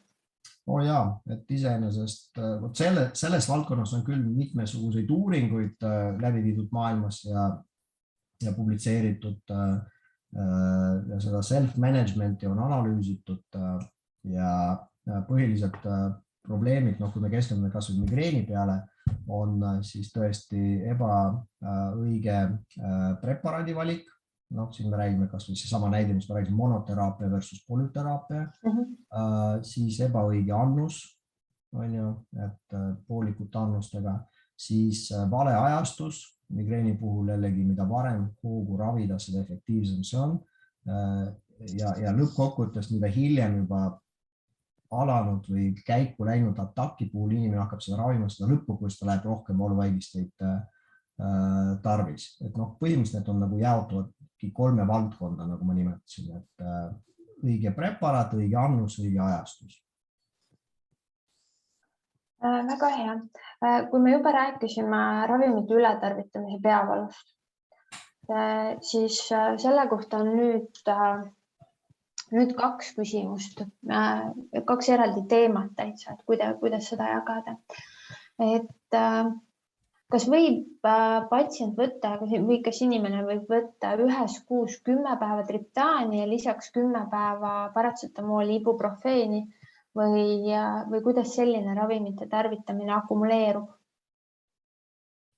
Jaa, et iseenesest selles valdkonnas on küll mitmesuguseid uuringuid läbi viidud maailmas ja publitseeritud ja seda self-managementi on analüüsitud ja põhilised probleemid, kui me keskendume kas või migreeni peale, on siis tõesti ebaõige preparaadi valik. Siin me räägime kas või seesama näide, mis me räägime monoteraapia versus polüteraapia, siis ebaõige annus, et poolikute annustega, siis vale ajastus, migreeni puhul jällegi, mida varem hoogu ravida, seda efektiivsem see on. Ja lõppkokkuvõttes, mida hiljem juba alanud või käiku läinud ataki puhul inimene hakkab seda ravima, seda lõppkokkuvõttes ta läheb rohkem valuvaigisteid tarvis. Et põhimõtteliselt on nagu jaotuvadki 3 valdkonda, nagu ma nimetasin, et õige preparaat, õige annus, õige ajastus. Väga hea. Kui me juba rääkisime ravimite ületarvitamise peavalust, siis selle kohta on nüüd 2 küsimust, 2 eraldi teemat täitsa, et kuidas seda jagada. Et kas võib patsient võtta või kas inimene võib võtta ühes kuus 10 päeva triptaani ja lisaks 10 päeva paratsetamooli, ibuprofeeni või kuidas selline ravimite tarvitamine akumuleerub?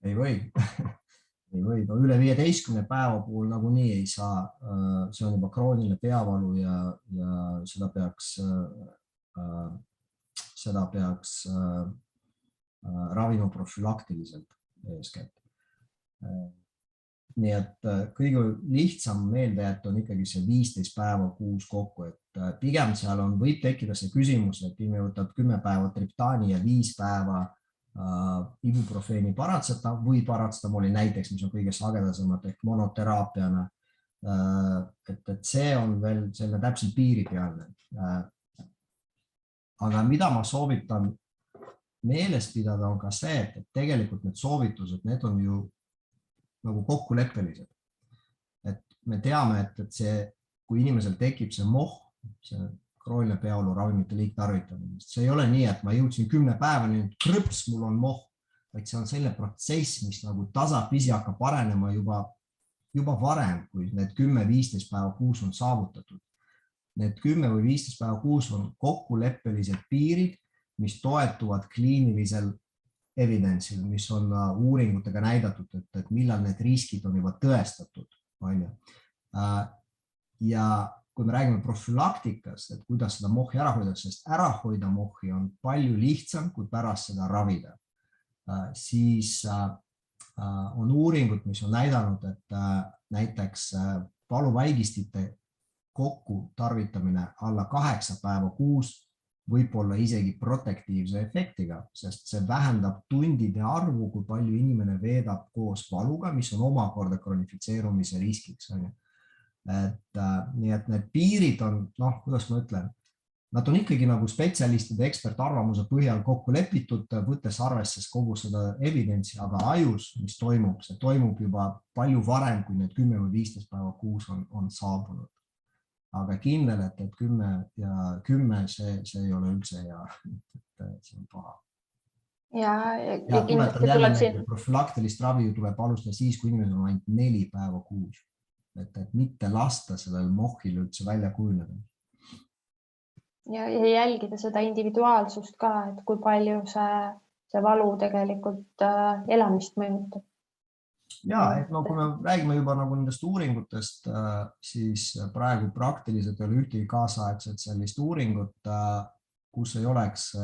Ei või. Ei või. Üle 15 päeva puhul nagunii ei saa. See on juba krooniline peavalu ja seda peaks ravima profülaktiliselt eeskätt. Nii et kõige lihtsam meeldejät on ikkagi see 15 päeva kuus kokku, et pigem seal võib tekkida see küsimus, et inimene võtab 10 päeva triptaani ja 5 päeva ibuprofeeni või paratsetamooli näiteks, mis on kõige sagedasemad ehk monoteraapiana. Et see on veel selline täpselt piiripealne. Aga mida ma soovitan meeles pidada on ka see, et tegelikult need soovitused, need on ju nagu kokkuleppelised. Et me teame, et see, kui inimesel tekib see MOH, see krooniline peavalu ravimite liigtarvitamine, see ei ole nii, et ma jõudsin 10 päeva, nüüd krõps, mul on MOH, vaid see on selline protsess, mis nagu tasapisi hakkab paranema juba varem, kui need 10-15 päeva kuus on saavutatud. Need 10 või 15 päeva kuus on kokkuleppelised piirid, mis toetuvad kliinilisel evidentsil, mis on uuringutega näidatud, et millal need riskid on juba tõestatud. Ja kui me räägime profülaktikast, et kuidas seda MOH-i ära hoida, sest ära hoida MOH-i on palju lihtsam, kui pärast seda ravida. Siis on uuringud, mis on näidanud, et näiteks valuvaigistite kokku tarvitamine alla 8 päeva kuus võib olla isegi protektiivse efektiga, sest see vähendab tundide arvu, kui palju inimene veedab koos valuga, mis on omakorda kronifitseerumise riskiks. Nii et need piirid on, kuidas ma ütlen, nad on ikkagi nagu spetsialistide ekspertarvamuse põhjal kokku lepitud, võttes arvesse kogu seda evidentsi, aga ajus, mis toimub, see toimub juba palju varem, kui need 10 või 15 päeva kuus on saabunud. Aga kindel, et 10 see ei ole üldse hea, see on paha. Ja tuletan jälle meelde, profülaktilist ravi tuleb alustada siis, kui inimesel on ainult 4 päeva kuus. Et mitte lasta sellel MOH-il üldse välja kujuneda. Ja jälgida seda individuaalsust ka, et kui palju see valu tegelikult elamist mõjutab. Ja, et no kui me räägime juba nagu nendest uuringutest, siis praegu praktiliselt ei ole ühtegi kaasaegset sellist uuringut, kus ei oleks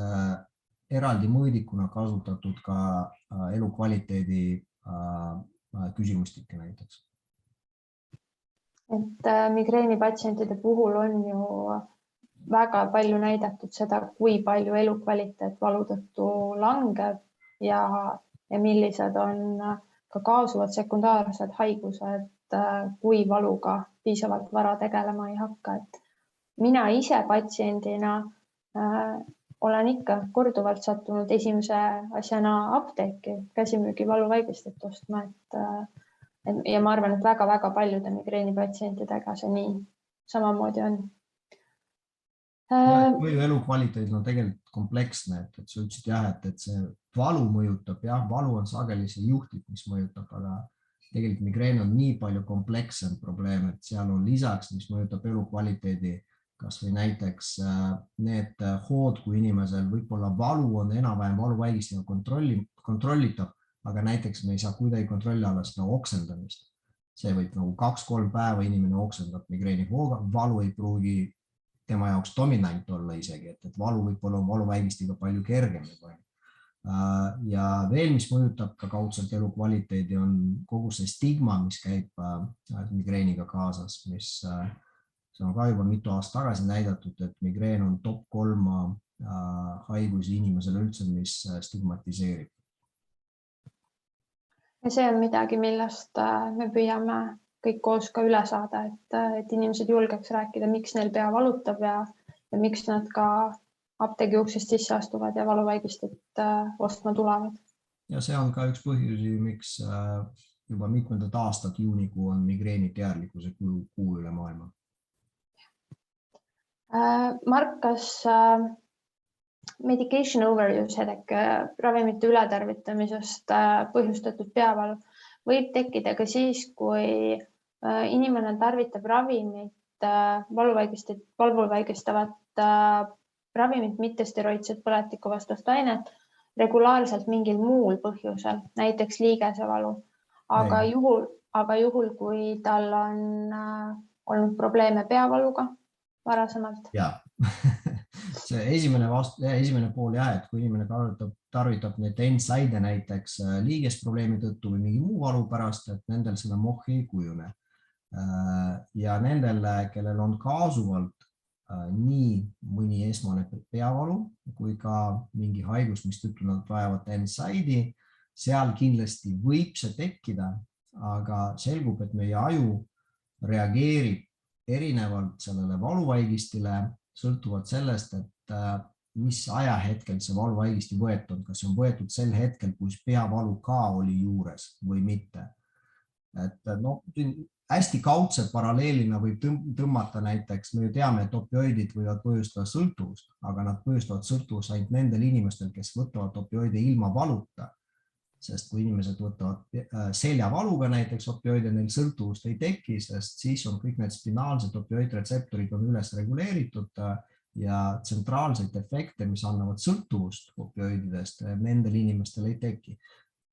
eraldi mõõdikuna kasutatud ka elukvaliteedi küsimustikke näiteks. Et migreenipatsientide puhul on ju väga palju näidatud seda, kui palju elukvaliteet valu tõttu langeb ja millised on ka kaasuvad sekundaarsed haigused, kui valuga piisavalt vara tegelema ei hakka. Et mina ise patsiendina olen ikka korduvalt sattunud esimese asjana apteeki käsimüügi valuvaigistit ostma, ja ma arvan, et väga-väga paljude migreenipatsientidega see nii samamoodi on. Mõju elukvaliteedil on tegelikult kompleksne, et sa ütlesid jah, et see valu mõjutab, jah, valu on sageli see juhtiv, mis mõjutab, aga tegelikult migreen on nii palju komplekssem probleem, et seal on lisaks, mis mõjutab elukvaliteedi, kas või näiteks need hood, kui inimesel võib-olla valu on enam-vähem valuvaigistina kontrollitav, aga näiteks me ei saa kuidagi kontrolli alla seda oksendamist. See võib nagu 2-3 päeva inimene oksendab migreeni hooga, valu ei pruugi tema jaoks dominant olla isegi, et valu võib olla valuvaigistiga palju kergem. Ja veel, mis mõjutab ka kaudselt elukvaliteedi, on kogu see stigma, mis käib migreeniga kaasas, mis see on ka juba mitu aastat tagasi näidatud, et migreen on top 3 haigusi inimesele üldse, mis stigmatiseerib. Ja see on midagi, millest me püüame kõik koos ka üle saada, et inimesed julgeks rääkida, miks neil pea valutab ja miks nad ka apteegi uksest sisse astuvad ja valuvaigistit ostma tulevad. Ja see on ka üks põhjusi, miks juba mitmendat aastat juunikuu on migreeni teadlikkuse kuu üle maailma. Mark, kas medication overuse headache, ravimite ületarvitamisest põhjustatud peavalu võib tekkida ka siis, kui inimene tarvitab ravimit, valuvaigistavat ravimit, mittesteroidset põletikuvastast ainet regulaarselt mingil muul põhjusel, näiteks liigesevalu. Aga juhul, kui tal on olnud probleeme peavaluga varasemalt. Ja, see esimene pool jah, et kui inimene tarvitab neid NSAIDe näiteks liigesprobleemi tõttu või mingi muu valu pärast, et nendel seda mohhi ei kujune. Ja nendel, kellel on kaasuvalt nii mõni esmane peavalu kui ka mingi haigus, mis tõttu nad vajavad NSAIDi, seal kindlasti võib see tekkida, aga selgub, et meie aju reageerib erinevalt sellele valuvaigistile, sõltuvalt sellest, et mis ajahetkel see valuvaigisti võetud, kas on võetud sel hetkel, kus peavalu ka oli juures või mitte. Et no, hästi kaudse paralleelina võib tõmmata näiteks, me ju teame, et opioidid võivad põhjustada sõltuvust, aga nad põhjustavad sõltuvust ainult nendel inimestel, kes võtavad opioide ilma valuta. Sest kui inimesed võtavad seljavaluga näiteks opioide, neil sõltuvust ei teki, sest siis on kõik need spinaalsed opioidretseptorid on üles reguleeritud ja tsentraalseid efekte, mis annavad sõltuvust opioididest, nendel inimestel ei teki.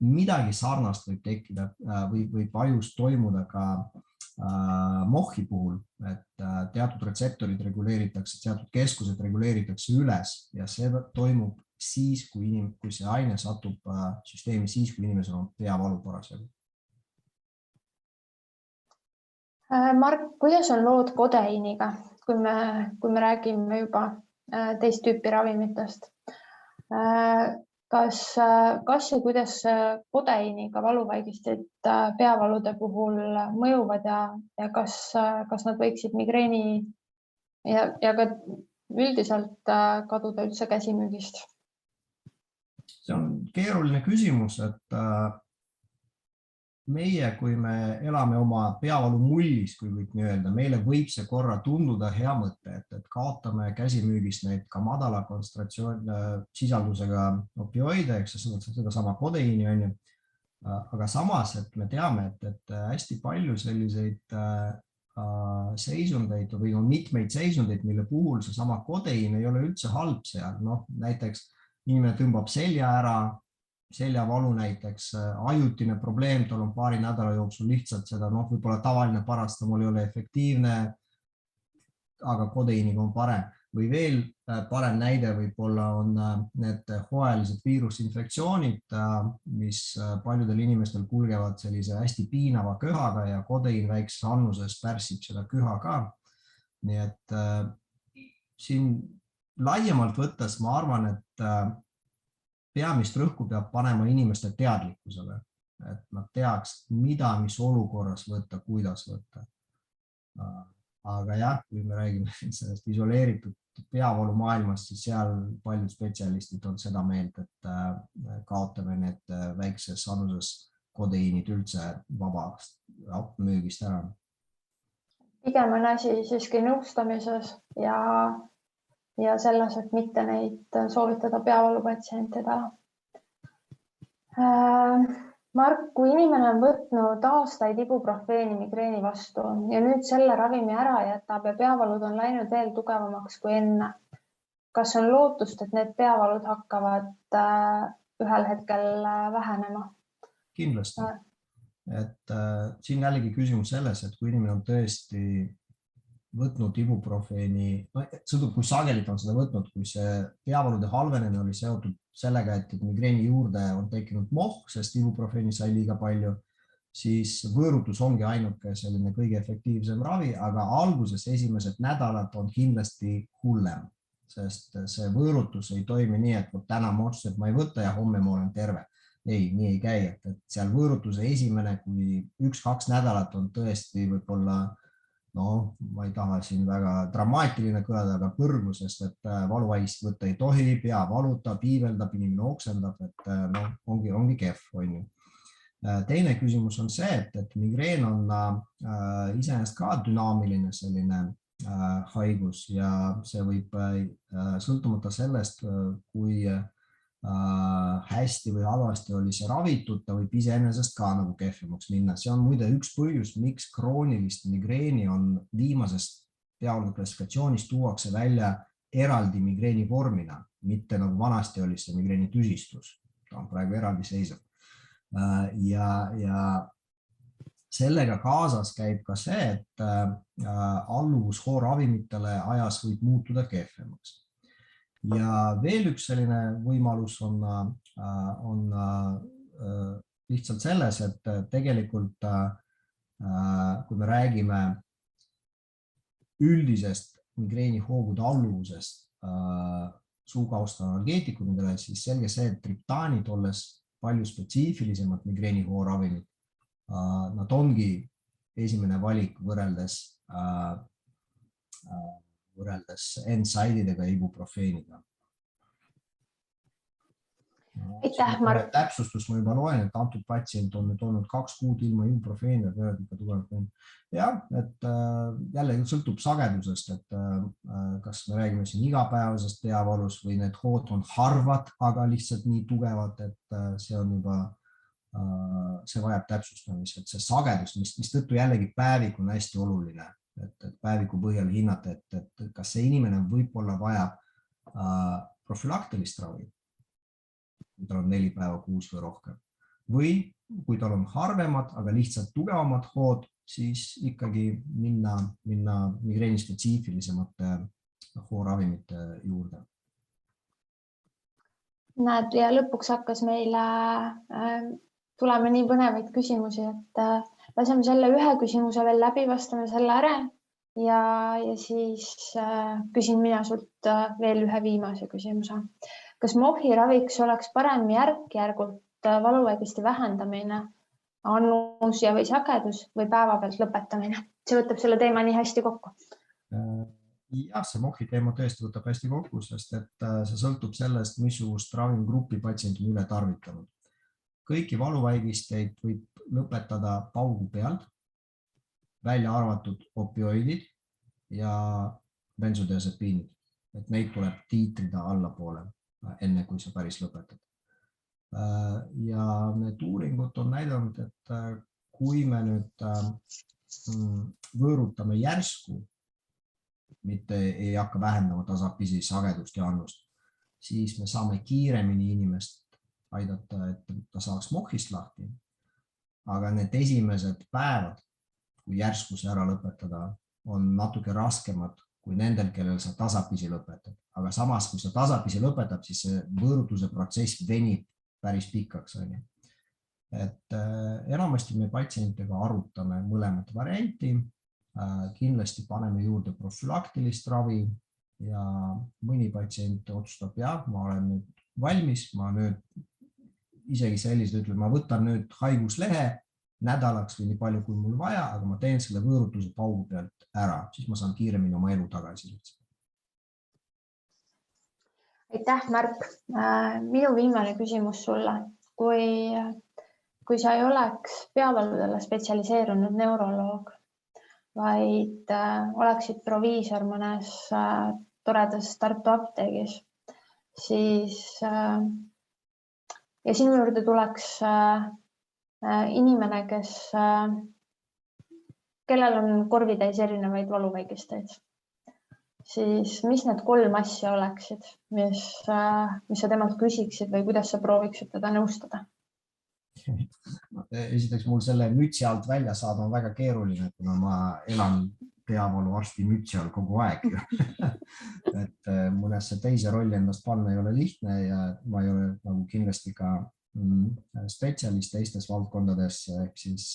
Midagi sarnast võib tekkida või võib ajus toimuda ka mohhi puhul, et teatud retseptorid reguleeritakse, teatud keskused reguleeritakse üles ja see toimub siis, kui see aine satub süsteemi, siis kui inimesel on peavalu parasjagu. Mark, kuidas on lood kodeiiniga, kui me räägime juba teist tüüpi ravimitest? Kas ja kuidas kodeiiniga valuvaigistid peavalude puhul mõjuvad ja kas nad võiksid migreeni ja ka üldiselt kaduda üldse käsimüügist? See on keeruline küsimus, et meie, kui me elame oma peavalu mullis, kui võib nii öelda, meile võib see korra tunduda hea mõte, et kaotame käsimüügist neid ka madala kontsentratsioonsisaldusega opioide, eks seda sama kodeiini on ju. Aga samas, et me teame, et hästi palju selliseid seisundeid või on mitmeid seisundeid, mille puhul see sama kodeiin ei ole üldse halb seal. Noh, näiteks inimene tõmbab selja ära, seljavalu näiteks, ajutine probleem, tal on paari nädala jooksul lihtsalt seda, võib-olla tavaline paracetamol ei ole efektiivne, aga kodeiiniga on parem. Või veel parem näide võib-olla on need hooajalised viirusinfektsioonid, mis paljudel inimestel kulgevad sellise hästi piinava köhaga ja kodeiin väikses annuses pärsib seda köha ka. Nii et siin laiemalt võttes ma arvan, et peamist rõhku peab panema inimeste teadlikkusele, et nad teaks, mida, mis olukorras võtta, kuidas võtta. Aga jah, kui me räägime sellest isoleeritud peavalu maailmast, siis seal paljud spetsialistid on seda meelt, et kaotame need väikses annuses kodeiinid üldse vabast müügist ära. Pigem on asi siiski nõustamises ja selles, et mitte neid soovitada peavalupatsientidele. Mark, kui inimene on võtnud aastaid ibuprofeeni migreeni vastu ja nüüd selle ravimi ära jätab ja peavalud on läinud veel tugevamaks kui enne, kas on lootust, et need peavalud hakkavad ühel hetkel vähenema? Kindlasti. Et siin jällegi küsimus selles, et kui inimene on tõesti võtnud ibuprofeeni, sõltub, kui sagelilt on seda võtnud, kui see peavalude halvenemine oli seotud sellega, et migreeni juurde on tekkinud mohh, sest ibuprofeeni sai liiga palju, siis võõrutus ongi ainuke selline kõige efektiivsem ravi, aga alguses esimesed nädalad on kindlasti hullem, sest see võõrutus ei toimi nii, et täna ma otsustasin, et ma ei võta ja homme ma olen terve. Ei, nii ei käi, et seal võõrutuse esimene, kui 1-2 nädalat on tõesti võib-olla ma ei taha siin väga dramaatiline kõlada, aga põrgusest, et valuvaist võtta ei tohi, pea valutab, piiveldab, inimene oksendab, et ongi kehv, on ju. Teine küsimus on see, et migreen on iseenesest ka dünaamiline selline haigus ja see võib sõltumata sellest, kui hästi või halvasti oli see ravitud, ta võib iseenesest ka nagu kehvemaks minna. See on muide üks põhjus, miks kroonilist migreeni on viimasest peavalude klassifikatsioonist tuuakse välja eraldi migreeni vormina, mitte nagu vanasti oli see migreeni tüsistus. Ta on praegu eraldiseisev. Ja sellega kaasas käib ka see, et alluvus H-ravimitele ajas võib muutuda kehvemaks. Ja veel üks selline võimalus on lihtsalt selles, et tegelikult kui me räägime üldisest migreeni hoogude alluvusest suukausta analgeetikumidele, siis selge see, et triptaanid, olles palju spetsiifilisemad migreeni hooravimid, nad ongi esimene valik võrreldes NSAID-idega ja ibuprofeeniga. Aitäh, Mark. Täpsustus ma juba loen, et antud patsient on nüüd olnud 2 kuud ilma ibuprofeeniga, peavad ikka tugevalt. Jah, et jälle sõltub sagedusest, et kas me räägime siin igapäevasest peavalus või need hood on harvad, aga lihtsalt nii tugevad, et see on juba, see vajab täpsustamist, et see sagedus, mis tõttu jällegi päevik on hästi oluline. Et päeviku põhjal hinnata, et kas see inimene võib-olla vajab profülaktilist ravi, kui tal on 4 päeva kuus või rohkem. Või kui tal on harvemad, aga lihtsalt tugevamad hood, siis ikkagi minna migreeni spetsiifilisemate hooravimite juurde. Näed, ja lõpuks hakkas meile tuleme nii põnevaid küsimusi, et laseme selle ühe küsimuse veel läbi, vastame selle ära ja siis küsin mina sult veel ühe viimase küsimuse. Kas MOHi raviks oleks parem järk-järgult valuvägiste vähendamine, annus ja või sagedus või päeva pealt lõpetamine? See võtab selle teema nii hästi kokku. Jah, see MOHi teema tõesti võtab hästi kokku, sest et see sõltub sellest, missugust ravimgruppi patsient on üle tarvitanud. Kõiki valuvaigisteid võib lõpetada paugu pealt, välja arvatud opioidid ja bensodiasepiinid. Et neid tuleb tiitrida allapoole, enne kui sa päris lõpetad. Ja need uuringud on näidanud, et kui me nüüd võõrutame järsku, mitte ei hakka vähendama tasapisi sagedust ja annust, siis me saame kiiremini inimest aidata, et ta saaks mohhist lahti. Aga need esimesed päevad, kui järsku see ära lõpetada, on natuke raskemad kui nendel, kellel sa tasapisi lõpetad. Aga samas, kui sa tasapisi lõpetab, siis see võõrutuse protsess venib päris pikaks. Et enamasti me patsientidega arutame mõlemat varianti. Kindlasti paneme juurde profülaktilist ravi ja mõni patsient otsustab, jah, ma olen nüüd valmis, ma nüüd isegi sellised ütleb, ma võtan nüüd haiguslehe nädalaks või nii palju, kui mul vaja, aga ma teen selle võõrutuse paugu pealt ära, siis ma saan kiiremini oma elu tagasi. Aitäh, Mark. Minu viimane küsimus sulle. Kui sa ei oleks peavaludele spetsialiseerunud neuroloog, vaid oleksid proviisor mõnes toredas Tartu apteegis, siis ja sinu juurde tuleks inimene, kellel on korvitäis erinevaid valuvaigisteid, siis mis need 3 asja oleksid, mis sa temalt küsiksid või kuidas sa prooviksid teda nõustada? Esiteks mul selle mütsi alt välja saada on väga keeruline, kuna ma elan peavaluarsti mütsi all kogu aeg. Et mõnesse teise rolli endast panna ei ole lihtne ja ma ei ole nagu kindlasti ka spetsialist teistes valdkondades, ehk siis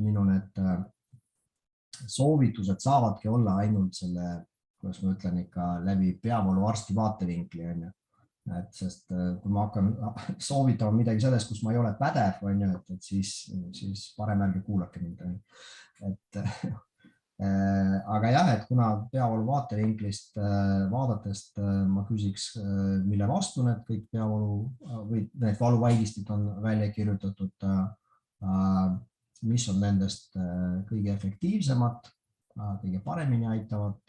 minu need soovitused saavadki olla ainult selle, kuidas ma ütlen, ikka läbi peavaluarsti vaatevinkli. Et sest kui ma hakkan soovitama midagi sellest, kus ma ei ole pädev, et siis parem ärge kuulake mind. Aga jah, et kuna peavalu vaatevinklist vaadatest ma küsiks, mille vastu need kõik peavalu või need valuvaigistid on välja kirjutatud, mis on nendest kõige efektiivsemad, kõige paremini aitavad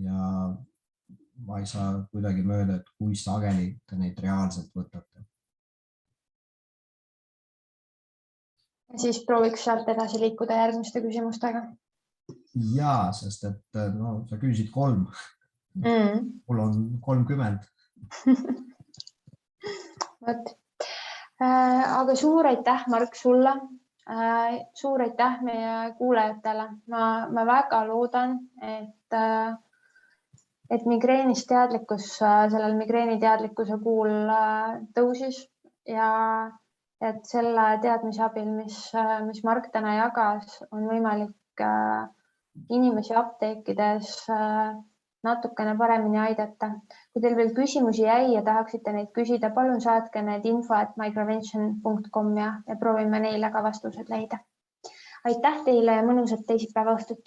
ja ma ei saa kuidagi mööda, et kui sageli te neid reaalselt võtate. Siis prooviks sealt edasi liikuda järgmiste küsimustega. Jaa, sest et sa küsisid 3. Mul on 30. Aga suur aitäh, Mark, sulle. Suur aitäh meie kuulajatele. Ma väga loodan, et migreenist teadlikkus sellel migreeni teadlikkuse kuul tõusis ja et selle teadmise abil, mis Mark täna jagas, on võimalik inimesi apteekides natukene paremini aidata. Kui teil veel küsimusi jäi ja tahaksite neid küsida, palun saatke need info@microvention.com ja proovime neile ka vastused leida. Aitäh teile ja mõnusat teisipäeva õhtut!